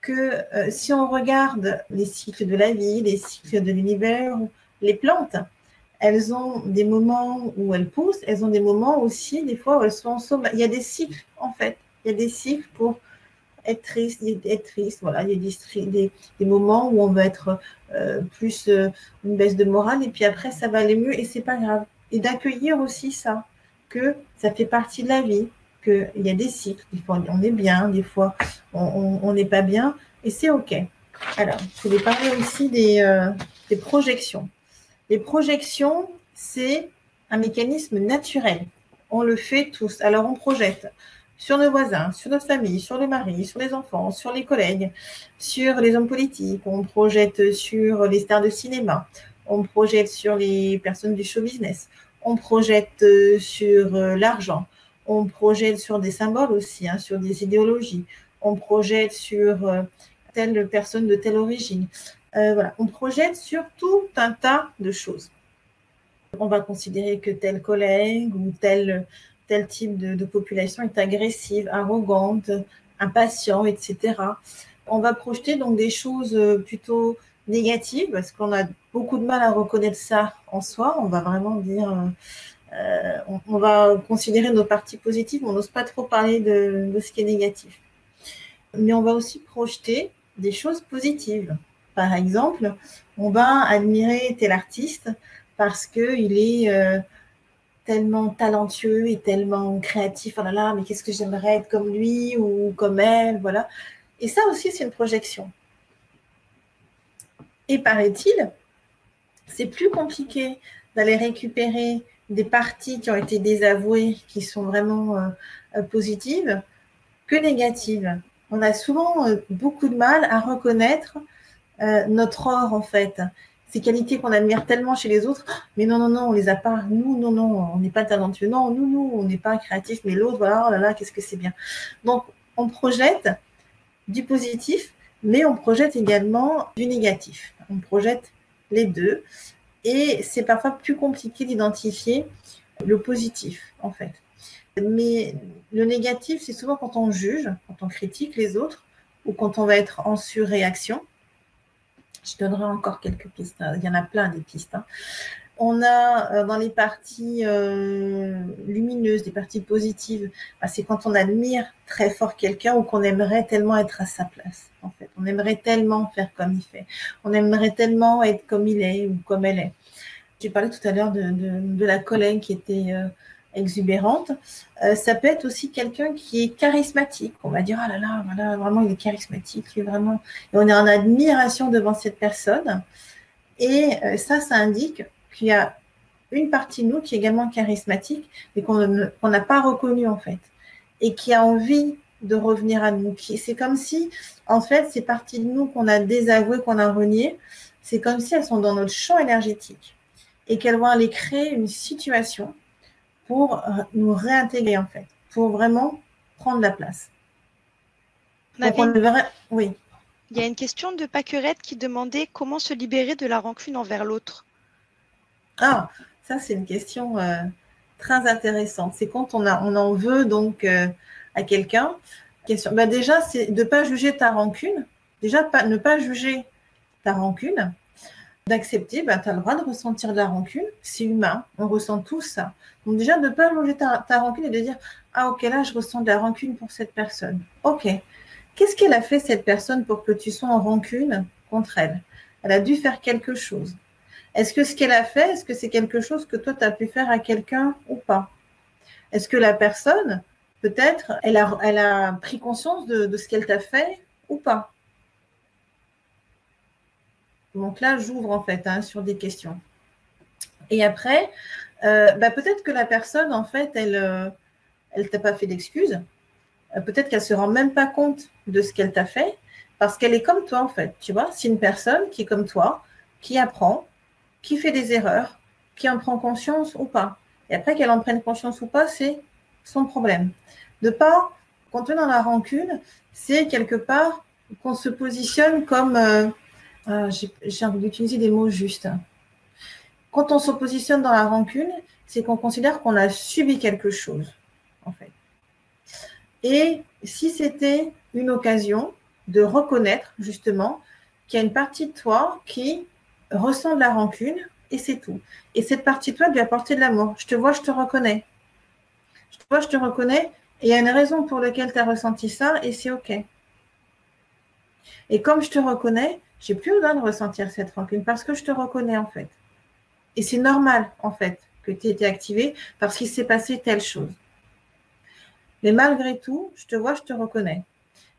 Speaker 2: Que si on regarde les cycles de la vie, les cycles de l'univers, les plantes, elles ont des moments où elles poussent, elles ont des moments aussi, des fois, où elles sont en sommeil. Il y a des cycles, en fait. Il y a des cycles pour être triste, voilà. Il y a des moments où on va être plus une baisse de morale, et puis après, ça va aller mieux, et c'est pas grave. Et d'accueillir aussi ça, que ça fait partie de la vie, qu'il y a des cycles. Des fois, on est bien, des fois, on n'est pas bien, et c'est OK. Alors, je voulais parler aussi des projections. Les projections, c'est un mécanisme naturel. On le fait tous. Alors, on projette sur nos voisins, sur notre famille, sur le mari, sur les enfants, sur les collègues, sur les hommes politiques. On projette sur les stars de cinéma. On projette sur les personnes du show business. On projette sur l'argent. On projette sur des symboles aussi, hein, sur des idéologies. On projette sur telle personne de telle origine. Voilà. On projette sur tout un tas de choses.
Speaker 3: On va considérer que tel collègue ou tel type de population est agressive, arrogante, impatient, etc. On va projeter donc des choses plutôt négatives parce qu'on a beaucoup de mal à reconnaître ça en soi. On va vraiment dire, on va considérer nos parties positives, on n'ose pas trop parler de ce qui est négatif. Mais on va aussi projeter des choses positives. Par exemple, on va admirer tel artiste parce qu'il est tellement talentueux et tellement créatif. Oh là là, mais qu'est-ce que j'aimerais être comme lui ou comme elle, voilà. Et ça aussi, c'est une projection. Et paraît-il, c'est plus compliqué d'aller récupérer des parties qui ont été désavouées, qui sont vraiment positives, que négatives. On a souvent beaucoup de mal à reconnaître notre or, en fait. Ces qualités qu'on admire tellement chez les autres, mais non, non, non, on les a pas. Nous, non, non, on n'est pas talentueux. Non, nous, on n'est pas créatif, mais l'autre, voilà, oh là là, qu'est-ce que c'est bien. Donc, on projette du positif, mais on projette également du négatif. On projette les deux. Et c'est parfois plus compliqué d'identifier le positif, en fait. Mais le négatif, c'est souvent quand on juge, quand on critique les autres, ou quand on va être en surréaction. Je donnerai encore quelques pistes. Il y en a plein des pistes. On a dans les parties lumineuses, des parties positives, c'est quand on admire très fort quelqu'un ou qu'on aimerait tellement être à sa place. En fait, on aimerait tellement faire comme il fait. On aimerait tellement être comme il est ou comme elle est. J'ai parlé tout à l'heure de la collègue qui était exubérante. Ça peut être aussi quelqu'un qui est charismatique. On va dire, ah là là, voilà, vraiment, il est charismatique. Il est vraiment... Et on est en admiration devant cette personne. Et ça indique qu'il y a une partie de nous qui est également charismatique, mais qu'on n'a pas reconnue, en fait. Et qui a envie de revenir à nous. C'est comme si, en fait, ces parties de nous qu'on a désavouées, qu'on a reniées, c'est comme si elles sont dans notre champ énergétique et qu'elles vont aller créer une situation pour nous réintégrer, en fait, pour vraiment prendre la place. Donc, on le verrait... Oui.
Speaker 1: Il y a une question de Paquerette qui demandait comment se libérer de la rancune envers l'autre.
Speaker 3: Ah, ça, c'est une question très intéressante. C'est quand on en veut donc à quelqu'un. Déjà, c'est de ne pas juger ta rancune. Déjà, ne pas juger ta rancune. D'accepter, tu as le droit de ressentir de la rancune, c'est humain, on ressent tout ça. Donc déjà, de ne pas juger ta rancune et de dire, ah ok, là, je ressens de la rancune pour cette personne. Ok, qu'est-ce qu'elle a fait cette personne pour que tu sois en rancune contre elle? Elle a dû faire quelque chose. Est-ce que ce qu'elle a fait, est-ce que c'est quelque chose que toi, tu as pu faire à quelqu'un ou pas? Est-ce que la personne, peut-être, elle a pris conscience de ce qu'elle t'a fait ou pas? Donc là, j'ouvre en fait sur des questions. Et après, peut-être que la personne, en fait, elle t'a pas fait d'excuses. Peut-être qu'elle se rend même pas compte de ce qu'elle t'a fait parce qu'elle est comme toi, en fait. Tu vois, c'est une personne qui est comme toi, qui apprend, qui fait des erreurs, qui en prend conscience ou pas. Et après qu'elle en prenne conscience ou pas, c'est son problème. De pas, quand on est dans la rancune, c'est quelque part qu'on se positionne comme... j'ai envie d'utiliser des mots justes. Quand on se positionne dans la rancune, c'est qu'on considère qu'on a subi quelque chose, en fait. Et si c'était une occasion de reconnaître, justement, qu'il y a une partie de toi qui ressent de la rancune, et c'est tout. Et cette partie de toi lui apporter de l'amour. Je te vois, je te reconnais. Je te vois, je te reconnais, et il y a une raison pour laquelle tu as ressenti ça, et c'est OK. Et comme je te reconnais, j'ai plus besoin de ressentir cette rancune, parce que je te reconnais, en fait. Et c'est normal, en fait, que tu aies été activé parce qu'il s'est passé telle chose. Mais malgré tout, je te vois, je te reconnais.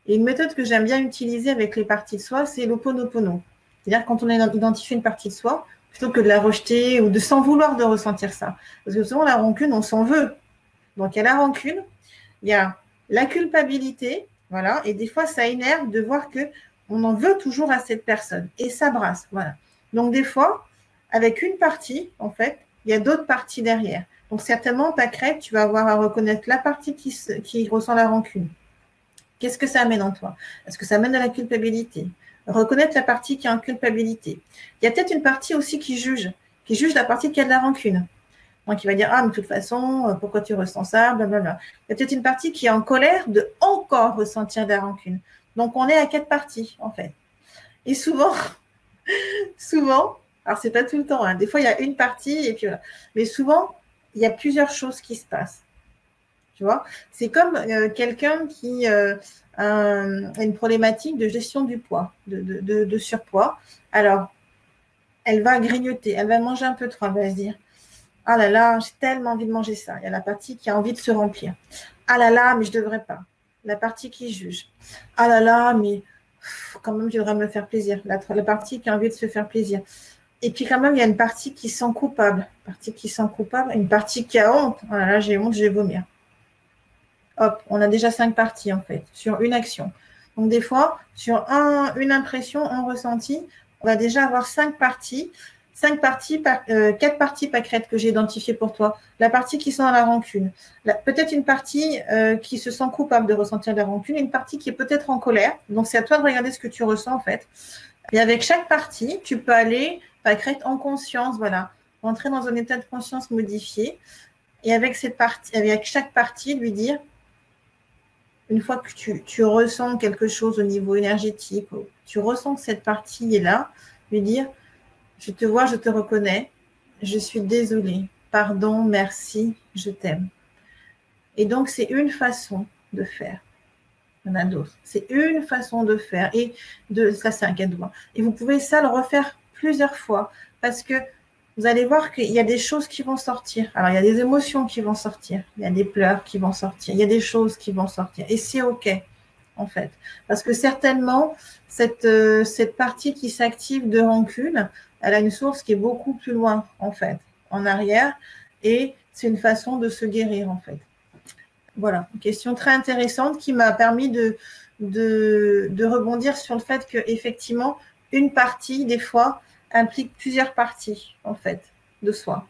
Speaker 3: Et une méthode que j'aime bien utiliser avec les parties de soi, c'est l'Ho'oponopono. C'est-à-dire quand on a identifié une partie de soi, plutôt que de la rejeter ou de s'en vouloir de ressentir ça. Parce que souvent, la rancune, on s'en veut. Donc, il y a la rancune, il y a la culpabilité, voilà, et des fois, ça énerve de voir qu'on en veut toujours à cette personne. Et ça brasse, voilà. Donc, des fois, avec une partie, en fait, il y a d'autres parties derrière. Donc, certainement, ta crête, tu vas avoir à reconnaître la partie qui ressent la rancune. Qu'est-ce que ça amène en toi? Est-ce que ça amène à la culpabilité? Reconnaître la partie qui est en culpabilité. Il y a peut-être une partie aussi qui juge, qui juge la partie qui a de la rancune. Donc, il va dire, ah, mais de toute façon, pourquoi tu ressens ça, blablabla. Il y a peut-être une partie qui est en colère de encore ressentir de la rancune. Donc, on est à 4 parties, en fait. Et souvent, alors c'est pas tout le temps, hein, des fois, il y a une partie, et puis voilà. Mais souvent, il y a plusieurs choses qui se passent. Tu vois, c'est comme quelqu'un qui a une problématique de gestion du poids, de surpoids. Alors, elle va grignoter, elle va manger un peu trop, elle va se dire, ah là là, j'ai tellement envie de manger ça. Il y a la partie qui a envie de se remplir. Ah là là, mais je ne devrais pas. La partie qui juge. Ah là là, mais quand même, je devrais me faire plaisir. La partie qui a envie de se faire plaisir. Et puis quand même, il y a une partie qui sent coupable. Une partie qui a honte. Ah là là, j'ai honte, je vais vomir. Hop, on a déjà 5 parties en fait, sur une action. Donc des fois, sur une impression, un ressenti, on va déjà avoir 5 parties. 4 parties pâquerettes que j'ai identifiées pour toi. La partie qui sent la rancune. Peut-être une partie qui se sent coupable de ressentir de la rancune. Une partie qui est peut-être en colère. Donc, c'est à toi de regarder ce que tu ressens, en fait. Et avec chaque partie, tu peux aller, pâquerette, en conscience, voilà. Rentrer dans un état de conscience modifié. Et avec chaque partie, lui dire, une fois que tu ressens quelque chose au niveau énergétique, tu ressens que cette partie est là, lui dire, je te vois, je te reconnais. Je suis désolée. Pardon, merci, je t'aime. Et donc, c'est une façon de faire. Il y en a d'autres. C'est une façon de faire. Et ça, c'est un cadeau. Et vous pouvez ça le refaire plusieurs fois parce que vous allez voir qu'il y a des choses qui vont sortir. Alors, il y a des émotions qui vont sortir. Il y a des pleurs qui vont sortir. Il y a des choses qui vont sortir. Et c'est OK, en fait. Parce que certainement, cette partie qui s'active de rancune, elle a une source qui est beaucoup plus loin, en fait, en arrière. Et c'est une façon de se guérir, en fait. Voilà, une question très intéressante qui m'a permis de rebondir sur le fait qu'effectivement, une partie, des fois, implique plusieurs parties, en fait, de soi.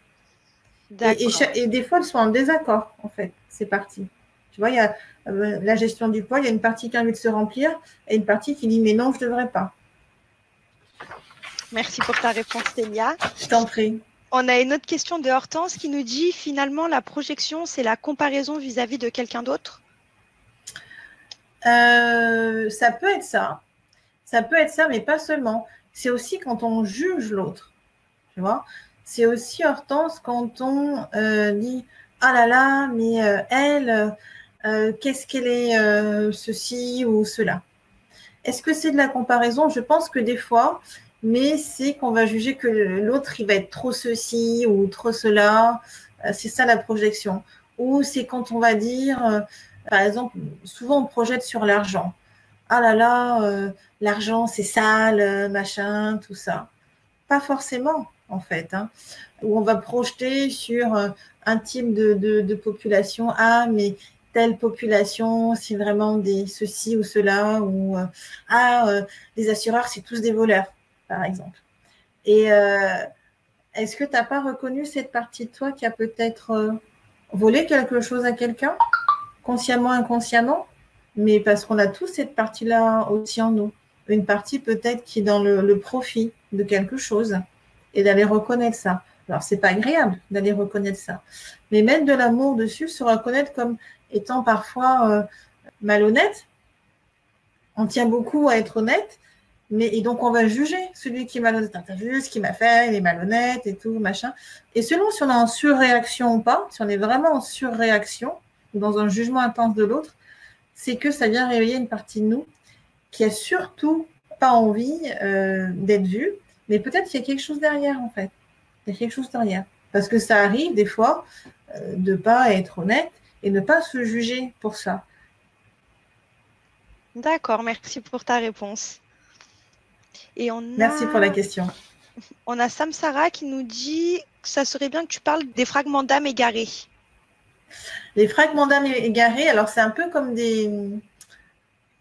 Speaker 3: Et des fois, elles sont en désaccord, en fait, ces parties. Tu vois, il y a la gestion du poids, il y a une partie qui a envie de se remplir et une partie qui dit « mais non, je ne devrais pas ».
Speaker 1: Merci pour ta réponse, Célia.
Speaker 3: Je t'en prie.
Speaker 1: On a une autre question de Hortense qui nous dit finalement la projection, c'est la comparaison vis-à-vis de quelqu'un d'autre.
Speaker 3: Ça peut être ça. Ça peut être ça, mais pas seulement. C'est aussi quand on juge l'autre. Tu vois, c'est aussi, Hortense, quand on dit « ah là là, mais elle, qu'est-ce qu'elle est ceci ou cela ». Est-ce que c'est de la comparaison? Je pense que des fois, mais c'est qu'on va juger que l'autre, il va être trop ceci ou trop cela. C'est ça la projection. Ou c'est quand on va dire, par exemple, souvent on projette sur l'argent. Ah là là, l'argent c'est sale, machin, tout ça. Pas forcément, en fait. Hein. Où on va projeter sur un type de population. Ah, mais telle population, c'est vraiment des ceci ou cela. Ou les assureurs, c'est tous des voleurs, par exemple. Et est-ce que tu n'as pas reconnu cette partie de toi qui a peut-être volé quelque chose à quelqu'un, consciemment, inconsciemment, mais parce qu'on a tous cette partie-là aussi en nous. Une partie peut-être qui est dans le profit de quelque chose et d'aller reconnaître ça. Alors, c'est pas agréable d'aller reconnaître ça. Mais mettre de l'amour dessus, se reconnaître comme étant parfois malhonnête. On tient beaucoup à être honnête, et donc on va juger celui qui est malhonnête. T'as vu ce qu'il m'a fait, il est malhonnête et tout, machin. Et selon si on est en surréaction ou pas, si on est vraiment en surréaction, ou dans un jugement intense de l'autre, c'est que ça vient réveiller une partie de nous qui a surtout pas envie d'être vue, mais peut-être qu'il y a quelque chose derrière, en fait. Il y a quelque chose derrière. Parce que ça arrive, des fois, de ne pas être honnête et ne pas se juger pour ça.
Speaker 1: D'accord, merci pour ta réponse. Et
Speaker 3: merci pour la question.
Speaker 1: On a Samsara qui nous dit que ça serait bien que tu parles des fragments d'âme égarés.
Speaker 3: Les fragments d'âme égarés, alors c'est un peu comme des...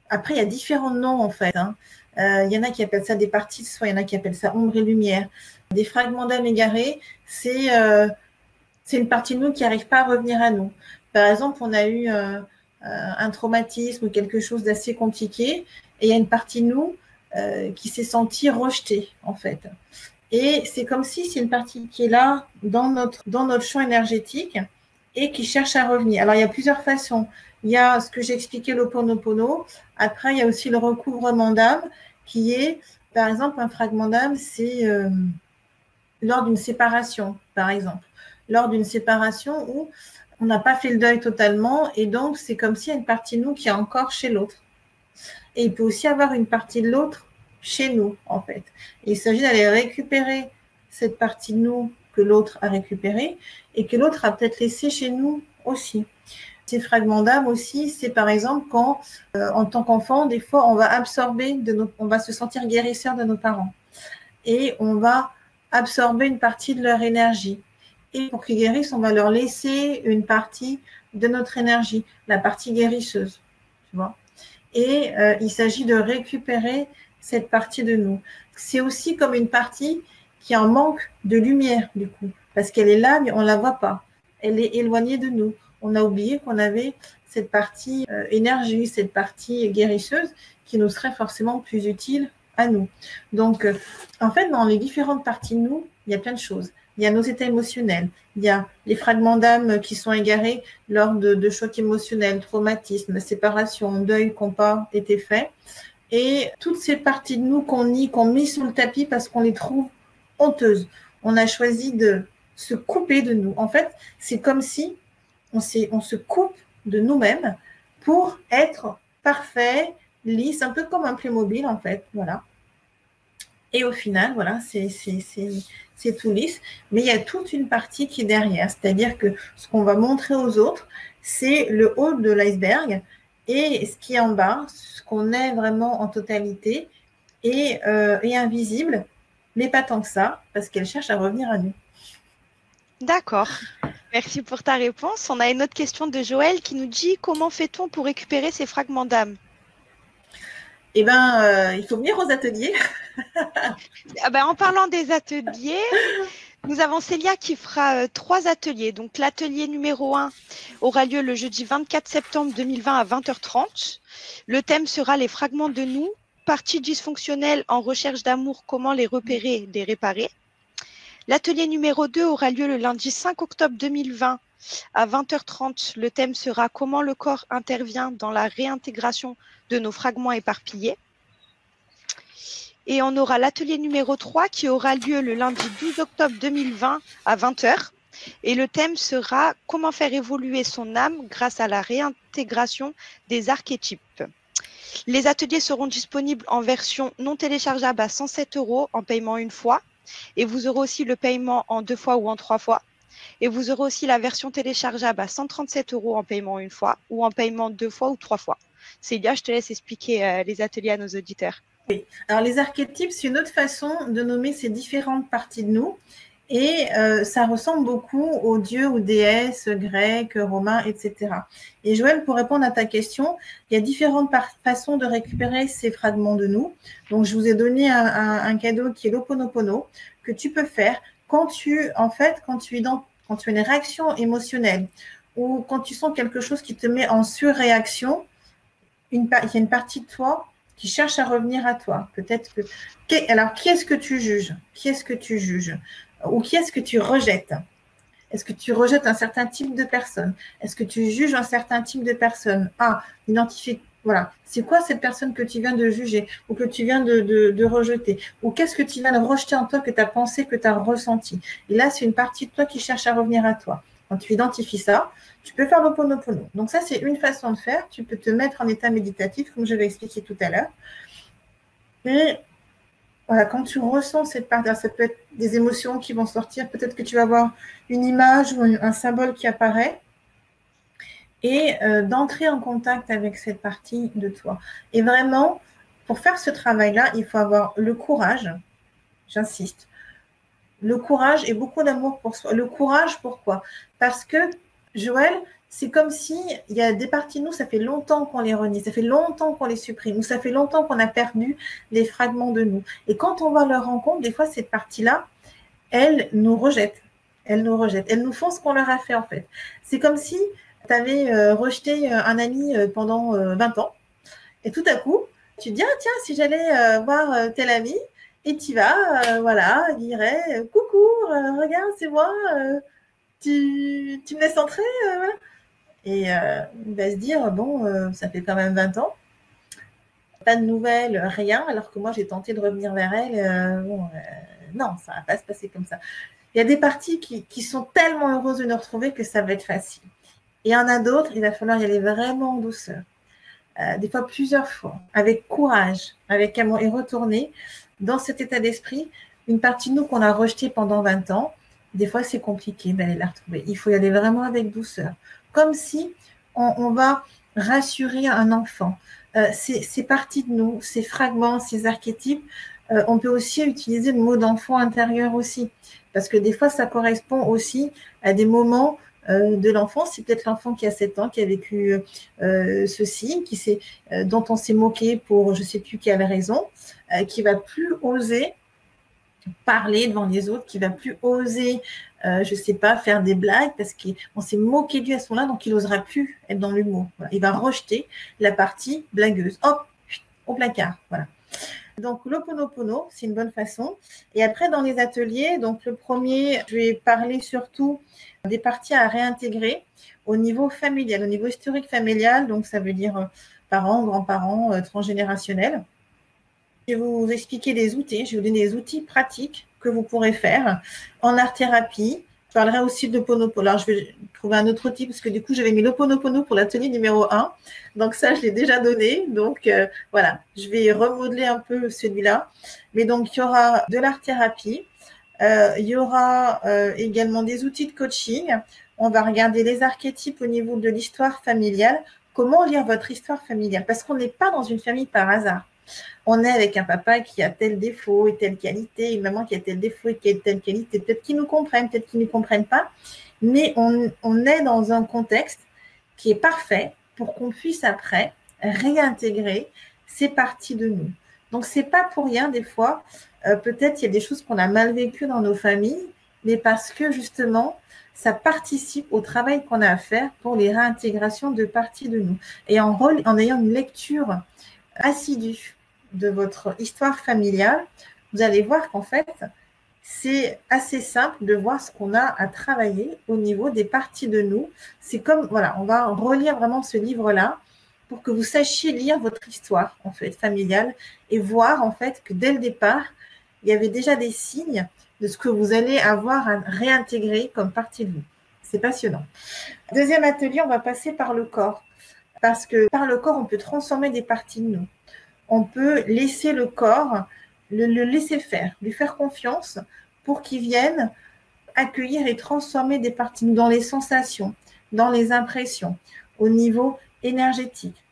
Speaker 3: Après, il y a différents noms, en fait. Hein. Il y en a qui appellent ça des parties de soi, il y en a qui appellent ça ombre et lumière. Des fragments d'âme égarés, c'est une partie de nous qui n'arrive pas à revenir à nous. Par exemple, on a eu un traumatisme ou quelque chose d'assez compliqué et il y a une partie de nous qui s'est sentie rejetée, en fait. Et c'est comme si c'est une partie qui est là dans notre champ énergétique et qui cherche à revenir. Alors, il y a plusieurs façons. Il y a ce que j'ai expliqué, l'Ho'oponopono. Après, il y a aussi le recouvrement d'âme qui est, par exemple, un fragment d'âme, c'est lors d'une séparation, par exemple. Lors d'une séparation où on n'a pas fait le deuil totalement et donc c'est comme s'il y a une partie de nous qui est encore chez l'autre. Et il peut aussi avoir une partie de l'autre chez nous, en fait. Et il s'agit d'aller récupérer cette partie de nous que l'autre a récupérée et que l'autre a peut-être laissé chez nous aussi. Ces fragments d'âme aussi, c'est par exemple quand, en tant qu'enfant, des fois, on va absorber, on va se sentir guérisseur de nos parents. Et on va absorber une partie de leur énergie. Et pour qu'ils guérissent, on va leur laisser une partie de notre énergie, la partie guérisseuse. Tu vois ? Et il s'agit de récupérer cette partie de nous. C'est aussi comme une partie qui en manque de lumière, du coup, parce qu'elle est là, mais on ne la voit pas. Elle est éloignée de nous. On a oublié qu'on avait cette partie énergie, cette partie guérisseuse qui nous serait forcément plus utile à nous. Donc, en fait, dans les différentes parties de nous, il y a plein de choses. Il y a nos états émotionnels, il y a les fragments d'âme qui sont égarés lors de chocs émotionnels, traumatismes, séparations, deuil qui n'ont pas été faits. Et toutes ces parties de nous qu'on nie, qu'on met sous le tapis parce qu'on les trouve honteuses. On a choisi de se couper de nous. En fait, c'est comme si on se coupe de nous-mêmes pour être parfait, lisse, un peu comme un Playmobil en fait. Voilà. Et au final, voilà, c'est tout lisse. Mais il y a toute une partie qui est derrière. C'est-à-dire que ce qu'on va montrer aux autres, c'est le haut de l'iceberg. Et ce qui est en bas, ce qu'on est vraiment en totalité, est invisible, mais pas tant que ça, parce qu'elle cherche à revenir à nous.
Speaker 1: D'accord. Merci pour ta réponse. On a une autre question de Joël qui nous dit: comment fait-on pour récupérer ces fragments d'âme?
Speaker 3: Eh bien, il faut venir aux ateliers.
Speaker 1: En parlant des ateliers, nous avons Célia qui fera 3 ateliers. Donc, l'atelier numéro 1 aura lieu le jeudi 24 septembre 2020 à 20h30. Le thème sera les fragments de nous, parties dysfonctionnelles en recherche d'amour, comment les repérer, les réparer. L'atelier numéro 2 aura lieu le lundi 5 octobre 2020 à 20h30. Le thème sera comment le corps intervient dans la réintégration de nos fragments éparpillés. Et on aura l'atelier numéro 3 qui aura lieu le lundi 12 octobre 2020 à 20h. Et le thème sera comment faire évoluer son âme grâce à la réintégration des archétypes. Les ateliers seront disponibles en version non téléchargeable à 107 € en paiement une fois. Et vous aurez aussi le paiement en 2 fois ou en 3 fois. Et vous aurez aussi la version téléchargeable à 137 € en paiement une fois ou en paiement 2 fois ou 3 fois. Célia, je te laisse expliquer les ateliers à nos auditeurs.
Speaker 3: Oui. Alors, les archétypes, c'est une autre façon de nommer ces différentes parties de nous. Et ça ressemble beaucoup aux dieux ou déesses grecs, romains, etc. Et Joël, pour répondre à ta question, il y a différentes façons de récupérer ces fragments de nous. Donc, je vous ai donné un cadeau qui est l'Ho'oponopono, que tu peux faire quand tu as une réaction émotionnelle ou quand tu sens quelque chose qui te met en surréaction, il y a une partie de toi qui cherche à revenir à toi. Peut-être que... Alors, qui est-ce que tu juges? Qui est-ce que tu juges? Ou qui est-ce que tu rejettes? Est-ce que tu rejettes un certain type de personne? Est-ce que tu juges un certain type de personne? Identifier, voilà. C'est quoi cette personne que tu viens de juger ou que tu viens de rejeter? Ou qu'est-ce que tu viens de rejeter en toi que tu as pensé, que tu as ressenti? Et là, c'est une partie de toi qui cherche à revenir à toi. Quand tu identifies ça, tu peux faire l'Ho'oponopono. Donc ça, c'est une façon de faire. Tu peux te mettre en état méditatif, comme je l'ai expliqué tout à l'heure. Et voilà, quand tu ressens cette part, ça peut être des émotions qui vont sortir, peut-être que tu vas avoir une image ou un symbole qui apparaît, et d'entrer en contact avec cette partie de toi. Et vraiment, pour faire ce travail-là, il faut avoir le courage, j'insiste, le courage et beaucoup d'amour pour soi. Le courage, pourquoi? Parce que, Joël, c'est comme si il y a des parties de nous, ça fait longtemps qu'on les renie, ça fait longtemps qu'on les supprime, ou ça fait longtemps qu'on a perdu des fragments de nous. Et quand on va à leur rencontre, des fois, cette partie-là, elles nous rejettent. Elles nous rejettent. Elles nous font ce qu'on leur a fait, en fait. C'est comme si tu avais rejeté un ami pendant 20 ans, et tout à coup, tu te dis, ah tiens, si j'allais voir tel ami, et tu vas, voilà, il dirait coucou, regarde, c'est moi, tu me laisses entrer, voilà. Et il va se dire, bon, ça fait quand même 20 ans, pas de nouvelles, rien, alors que moi j'ai tenté de revenir vers elle, bon, non, ça va pas se passer comme ça. Il y a des parties qui sont tellement heureuses de nous retrouver que ça va être facile. Et il y en a d'autres, il va falloir y aller vraiment en douceur. Des fois plusieurs fois, avec courage, avec amour, et retourner dans cet état d'esprit. Une partie de nous qu'on a rejetée pendant 20 ans, des fois c'est compliqué d'aller la retrouver. Il faut y aller vraiment avec douceur. Comme si on va rassurer un enfant. Ces parties de nous, ces fragments, ces archétypes, on peut aussi utiliser le mot d'enfant intérieur aussi. Parce que des fois, ça correspond aussi à des moments de l'enfance. C'est peut-être l'enfant qui a 7 ans, qui a vécu ceci, dont on s'est moqué pour je ne sais plus quelle raison, qui va plus oser parler devant les autres, qui va plus oser, je ne sais pas, faire des blagues parce qu'on s'est moqué de lui à ce moment-là, donc il n'osera plus être dans l'humour. Voilà. Il va rejeter la partie blagueuse. Hop, au placard. Voilà. Donc, l'Ho'oponopono, c'est une bonne façon. Et après, dans les ateliers, donc le premier, je vais parler surtout des parties à réintégrer au niveau familial, au niveau historique familial. Donc, ça veut dire parents, grands-parents, transgénérationnels. Je vais vous expliquer des outils. Je vais vous donner des outils pratiques que vous pourrez faire en art-thérapie. Je parlerai aussi de l'Ho'oponopono. Alors, je vais trouver un autre outil parce que du coup, j'avais mis l'Ho'oponopono pour l'atelier numéro 1. Donc, ça, je l'ai déjà donné. Donc, voilà, je vais remodeler un peu celui-là. Mais donc, il y aura de l'art-thérapie. Il y aura également des outils de coaching. On va regarder les archétypes au niveau de l'histoire familiale. Comment lire votre histoire familiale? Parce qu'on n'est pas dans une famille par hasard. On est avec un papa qui a tel défaut et telle qualité, une maman qui a tel défaut et telle qualité. Peut-être qu'ils nous comprennent, peut-être qu'ils ne nous comprennent pas. Mais on est dans un contexte qui est parfait pour qu'on puisse après réintégrer ces parties de nous. Donc, ce n'est pas pour rien des fois. Peut-être il y a des choses qu'on a mal vécues dans nos familles, mais parce que justement, ça participe au travail qu'on a à faire pour les réintégrations de parties de nous. Et en ayant une lecture assidue de votre histoire familiale, vous allez voir qu'en fait, c'est assez simple de voir ce qu'on a à travailler au niveau des parties de nous. C'est comme, voilà, on va relire vraiment ce livre-là pour que vous sachiez lire votre histoire, en fait, familiale et voir, en fait, que dès le départ, il y avait déjà des signes de ce que vous allez avoir à réintégrer comme partie de vous. C'est passionnant. Deuxième atelier, on va passer par le corps. Parce que par le corps, on peut transformer des parties de nous. On peut laisser le corps, le laisser faire, lui faire confiance pour qu'il vienne accueillir et transformer des parties de nous dans les sensations, dans les impressions, au niveau énergétique.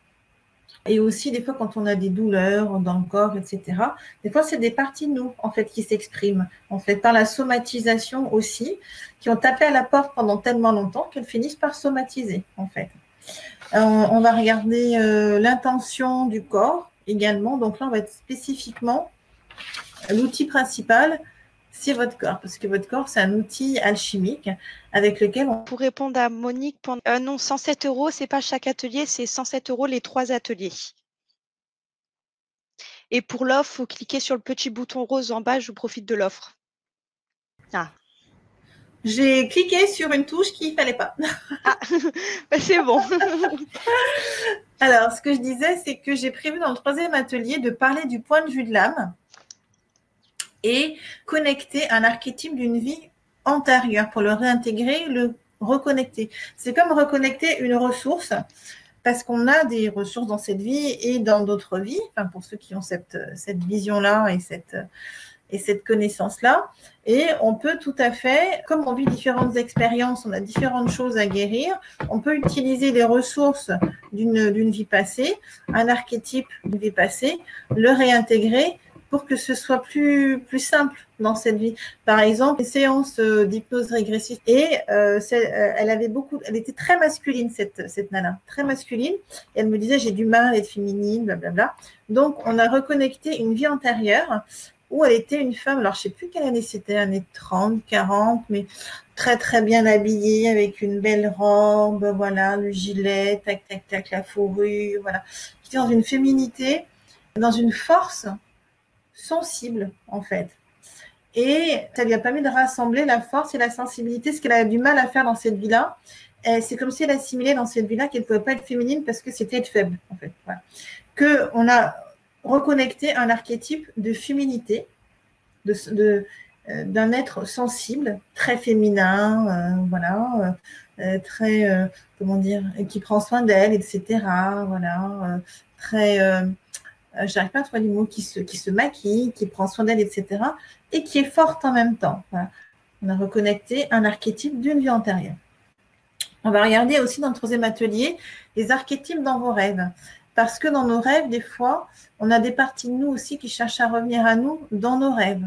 Speaker 3: Et aussi, des fois, quand on a des douleurs dans le corps, etc., des fois, c'est des parties de nous, en fait, qui s'expriment, en fait, par la somatisation aussi, qui ont tapé à la porte pendant tellement longtemps qu'elles finissent par somatiser, en fait. On va regarder l'intention du corps également. Donc là, on va être spécifiquement, l'outil principal, c'est votre corps. Parce que votre corps, c'est un outil alchimique avec lequel on...
Speaker 1: Pour répondre à Monique, non, 107 €, ce n'est pas chaque atelier, c'est 107 € les 3 ateliers. Et pour l'offre, il faut cliquer sur le petit bouton rose en bas, je vous profite de l'offre. Ah.
Speaker 3: J'ai cliqué sur une touche qu'il ne fallait pas.
Speaker 1: Ah, c'est bon.
Speaker 3: Alors, ce que je disais, c'est que j'ai prévu dans le 3e atelier de parler du point de vue de l'âme et connecter un archétype d'une vie antérieure pour le réintégrer, le reconnecter. C'est comme reconnecter une ressource parce qu'on a des ressources dans cette vie et dans d'autres vies, enfin pour ceux qui ont cette vision-là et cette connaissance-là. Et on peut tout à fait, comme on vit différentes expériences, on a différentes choses à guérir, on peut utiliser les ressources d'une vie passée, un archétype d'une vie passée, le réintégrer pour que ce soit plus simple dans cette vie. Par exemple, les séances d'hypnose régressive. Et elle était très masculine, cette nana, très masculine. Et elle me disait, j'ai du mal à être féminine, blablabla. Donc, on a reconnecté une vie antérieure où elle était une femme, alors je ne sais plus quelle année c'était, année 30, 40, mais très très bien habillée, avec une belle robe, voilà, le gilet, tac, tac, tac, la fourrure, voilà. Qui était dans une féminité, dans une force sensible, en fait. Et ça lui a permis de rassembler la force et la sensibilité, ce qu'elle a du mal à faire dans cette vie-là. C'est comme si elle assimilait dans cette vie-là qu'elle ne pouvait pas être féminine parce que c'était être faible, en fait. Voilà. Qu'on a reconnecté un archétype de féminité, d'un être sensible, très féminin, voilà, très, comment dire, qui prend soin d'elle, etc. Voilà, très, j'arrive pas à trouver les mots, qui se maquille, qui prend soin d'elle, etc. Et qui est forte en même temps. Voilà. On a reconnecté un archétype d'une vie antérieure. On va regarder aussi dans le troisième atelier les archétypes dans vos rêves. Parce que dans nos rêves, des fois, on a des parties de nous aussi qui cherchent à revenir à nous dans nos rêves,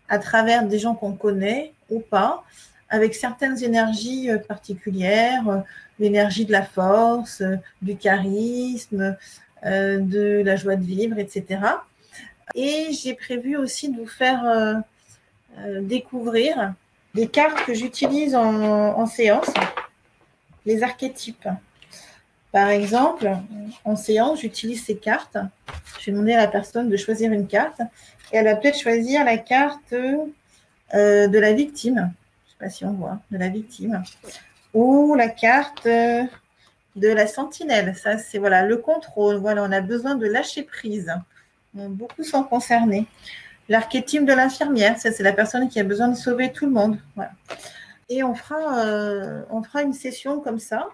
Speaker 3: à travers des gens qu'on connaît ou pas, avec certaines énergies particulières, l'énergie de la force, du charisme, de la joie de vivre, etc. Et j'ai prévu aussi de vous faire découvrir des cartes que j'utilise en séance, les archétypes. Par exemple, en séance, j'utilise ces cartes. Je vais demander à la personne de choisir une carte et elle va peut-être choisir la carte de la victime. Je ne sais pas si on voit, de la victime. Ou la carte de la sentinelle. Ça, c'est voilà, le contrôle. Voilà, on a besoin de lâcher prise. Beaucoup sont concernés. L'archétype de l'infirmière, ça, c'est la personne qui a besoin de sauver tout le monde. Voilà. Et on fera une session comme ça,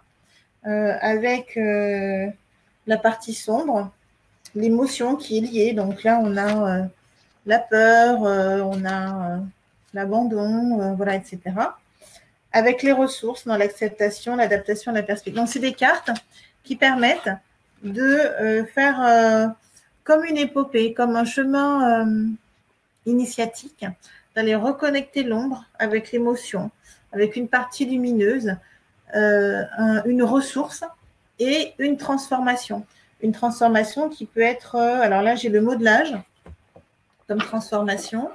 Speaker 3: avec la partie sombre, l'émotion qui est liée. Donc là, on a la peur, on a l'abandon, voilà, etc. Avec les ressources dans l'acceptation, l'adaptation, la perspective. Donc, c'est des cartes qui permettent de faire comme une épopée, comme un chemin initiatique, d'aller reconnecter l'ombre avec l'émotion, avec une partie lumineuse, une ressource et une transformation. Une transformation qui peut être, alors là j'ai le modelage comme transformation.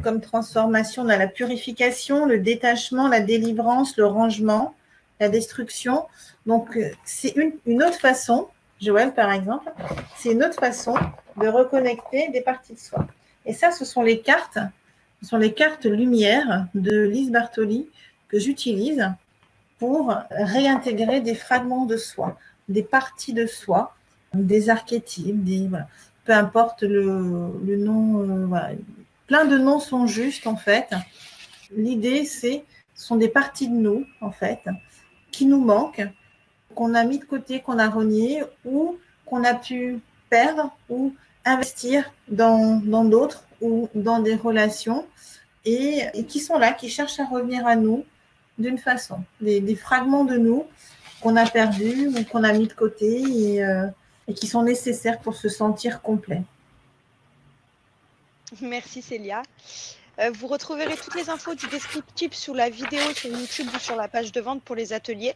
Speaker 3: Comme transformation, on a la purification, le détachement, la délivrance, le rangement, la destruction. Donc c'est une autre façon, Joël par exemple, c'est une autre façon de reconnecter des parties de soi. Et ça, ce sont les cartes lumière de Lise Bartoli que j'utilise pour réintégrer des fragments de soi, des parties de soi, des archétypes, voilà. Peu importe le nom, voilà. Plein de noms sont justes en fait. L'idée, ce sont des parties de nous en fait, qui nous manquent, qu'on a mis de côté, qu'on a renié ou qu'on a pu perdre ou investir dans d'autres ou dans des relations et qui sont là, qui cherchent à revenir à nous d'une façon. Des fragments de nous qu'on a perdus ou qu'on a mis de côté et qui sont nécessaires pour se sentir complet.
Speaker 1: Merci Célia. Vous retrouverez toutes les infos du descriptif sous la vidéo sur YouTube ou sur la page de vente pour les ateliers.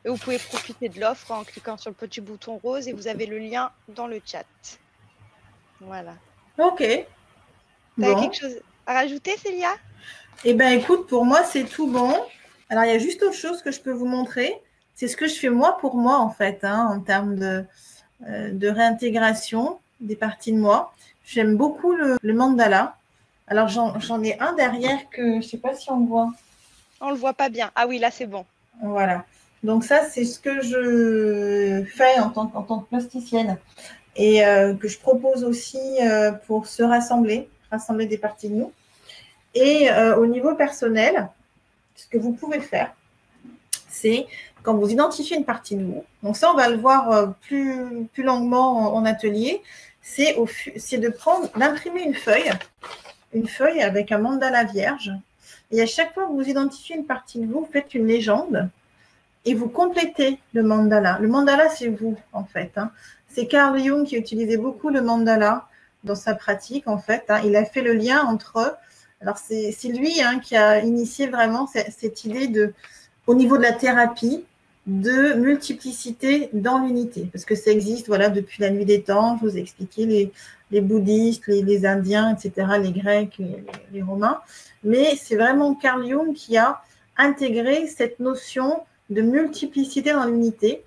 Speaker 1: Et vous pouvez profiter de l'offre en cliquant sur le petit bouton rose et vous avez le lien dans le chat. Voilà.
Speaker 3: Ok.
Speaker 1: Tu as quelque chose à rajouter, Célia?
Speaker 3: Eh bien, écoute, pour moi, c'est tout bon. Alors, il y a juste autre chose que je peux vous montrer. C'est ce que je fais moi pour moi, en fait, en termes de réintégration des parties de moi. J'aime beaucoup le mandala. Alors, j'en ai un derrière que je ne sais pas si on voit.
Speaker 1: On ne le voit pas bien. Ah oui, là, c'est bon.
Speaker 3: Voilà. Donc, ça, c'est ce que je fais en tant que plasticienne et que je propose aussi pour se rassembler des parties de nous. Et au niveau personnel, ce que vous pouvez faire, c'est quand vous identifiez une partie de vous, donc ça, on va le voir plus longuement en atelier, c'est d'imprimer une feuille avec un mandala vierge. Et à chaque fois que vous identifiez une partie de vous, vous faites une légende et vous complétez le mandala. Le mandala, c'est vous, en fait. C'est Carl Jung qui utilisait beaucoup le mandala dans sa pratique, en fait. Il a fait le lien entre... Alors, c'est lui qui a initié vraiment cette idée au niveau de la thérapie, de multiplicité dans l'unité. Parce que ça existe, voilà, depuis la nuit des temps. Je vous ai expliqué les bouddhistes, les Indiens, etc., les Grecs, les Romains. Mais c'est vraiment Carl Jung qui a intégré cette notion de multiplicité dans l'unité.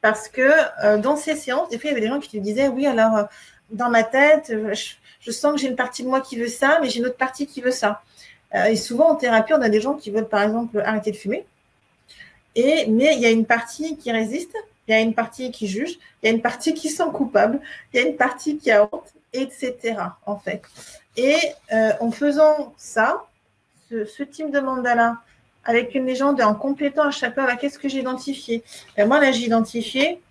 Speaker 3: Parce que dans ces séances, des fois, il y avait des gens qui te disaient, oui, alors, dans ma tête, je sens que j'ai une partie de moi qui veut ça, mais j'ai une autre partie qui veut ça. Et souvent, en thérapie, on a des gens qui veulent, par exemple, arrêter de fumer. Mais il y a une partie qui résiste, il y a une partie qui juge, il y a une partie qui sent coupable, il y a une partie qui a honte, etc. en fait. Et en faisant ça, ce type de mandala, avec une légende et en complétant à chaque fois, qu'est-ce que j'ai identifié? Moi, là, j'ai identifié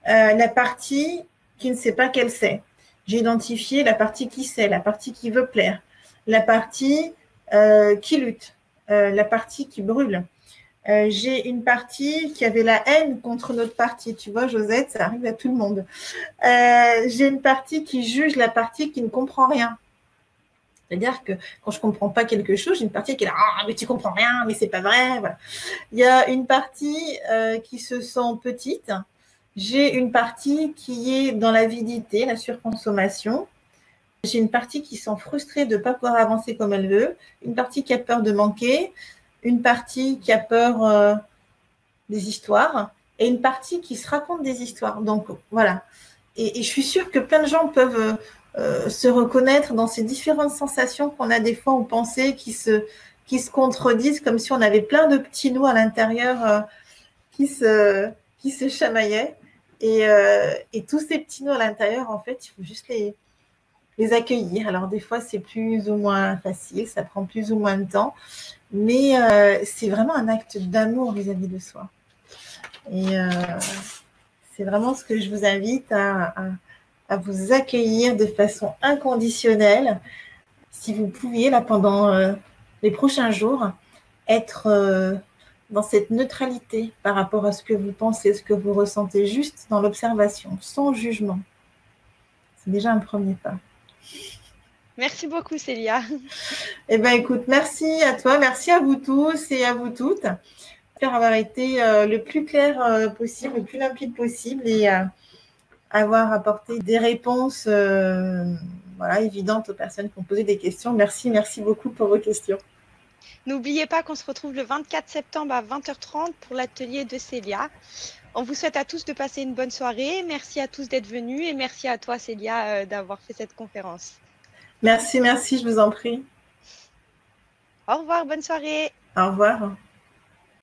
Speaker 3: la partie qui ne sait pas qu'elle sait. J'ai identifié la partie qui sait, la partie qui veut plaire, la partie qui lutte, la partie qui brûle. J'ai une partie qui avait la haine contre notre partie. Tu vois, Josette, ça arrive à tout le monde. J'ai une partie qui juge la partie qui ne comprend rien. C'est-à-dire que quand je ne comprends pas quelque chose, j'ai une partie qui est là, ah, mais tu ne comprends rien, mais ce n'est pas vrai. Voilà. Il y a une partie qui se sent petite. J'ai une partie qui est dans l'avidité, la surconsommation. J'ai une partie qui sent frustrée de ne pas pouvoir avancer comme elle veut. Une partie qui a peur de manquer. Une partie qui a peur des histoires. Et une partie qui se raconte des histoires. Donc, voilà. Et je suis sûre que plein de gens peuvent se reconnaître dans ces différentes sensations qu'on a des fois ou pensées qui se contredisent, comme si on avait plein de petits nous à l'intérieur qui se chamaillaient. Et tous ces petits nœuds à l'intérieur, en fait, il faut juste les accueillir. Alors, des fois, c'est plus ou moins facile, ça prend plus ou moins de temps, mais c'est vraiment un acte d'amour vis-à-vis de soi. Et c'est vraiment ce que je vous invite à vous accueillir de façon inconditionnelle. Si vous pouviez, là, pendant les prochains jours, être dans cette neutralité par rapport à ce que vous pensez, ce que vous ressentez, juste dans l'observation, sans jugement. C'est déjà un premier pas.
Speaker 1: Merci beaucoup, Célia.
Speaker 3: Eh bien, écoute, merci à toi, merci à vous tous et à vous toutes. J'espère avoir été le plus clair possible, le plus limpide possible et avoir apporté des réponses évidentes aux personnes qui ont posé des questions. Merci beaucoup pour vos questions.
Speaker 1: N'oubliez pas qu'on se retrouve le 24 septembre à 20h30 pour l'atelier de Célia. On vous souhaite à tous de passer une bonne soirée. Merci à tous d'être venus et merci à toi, Célia, d'avoir fait cette conférence.
Speaker 3: Merci, je vous en prie.
Speaker 1: Au revoir, bonne soirée.
Speaker 3: Au revoir.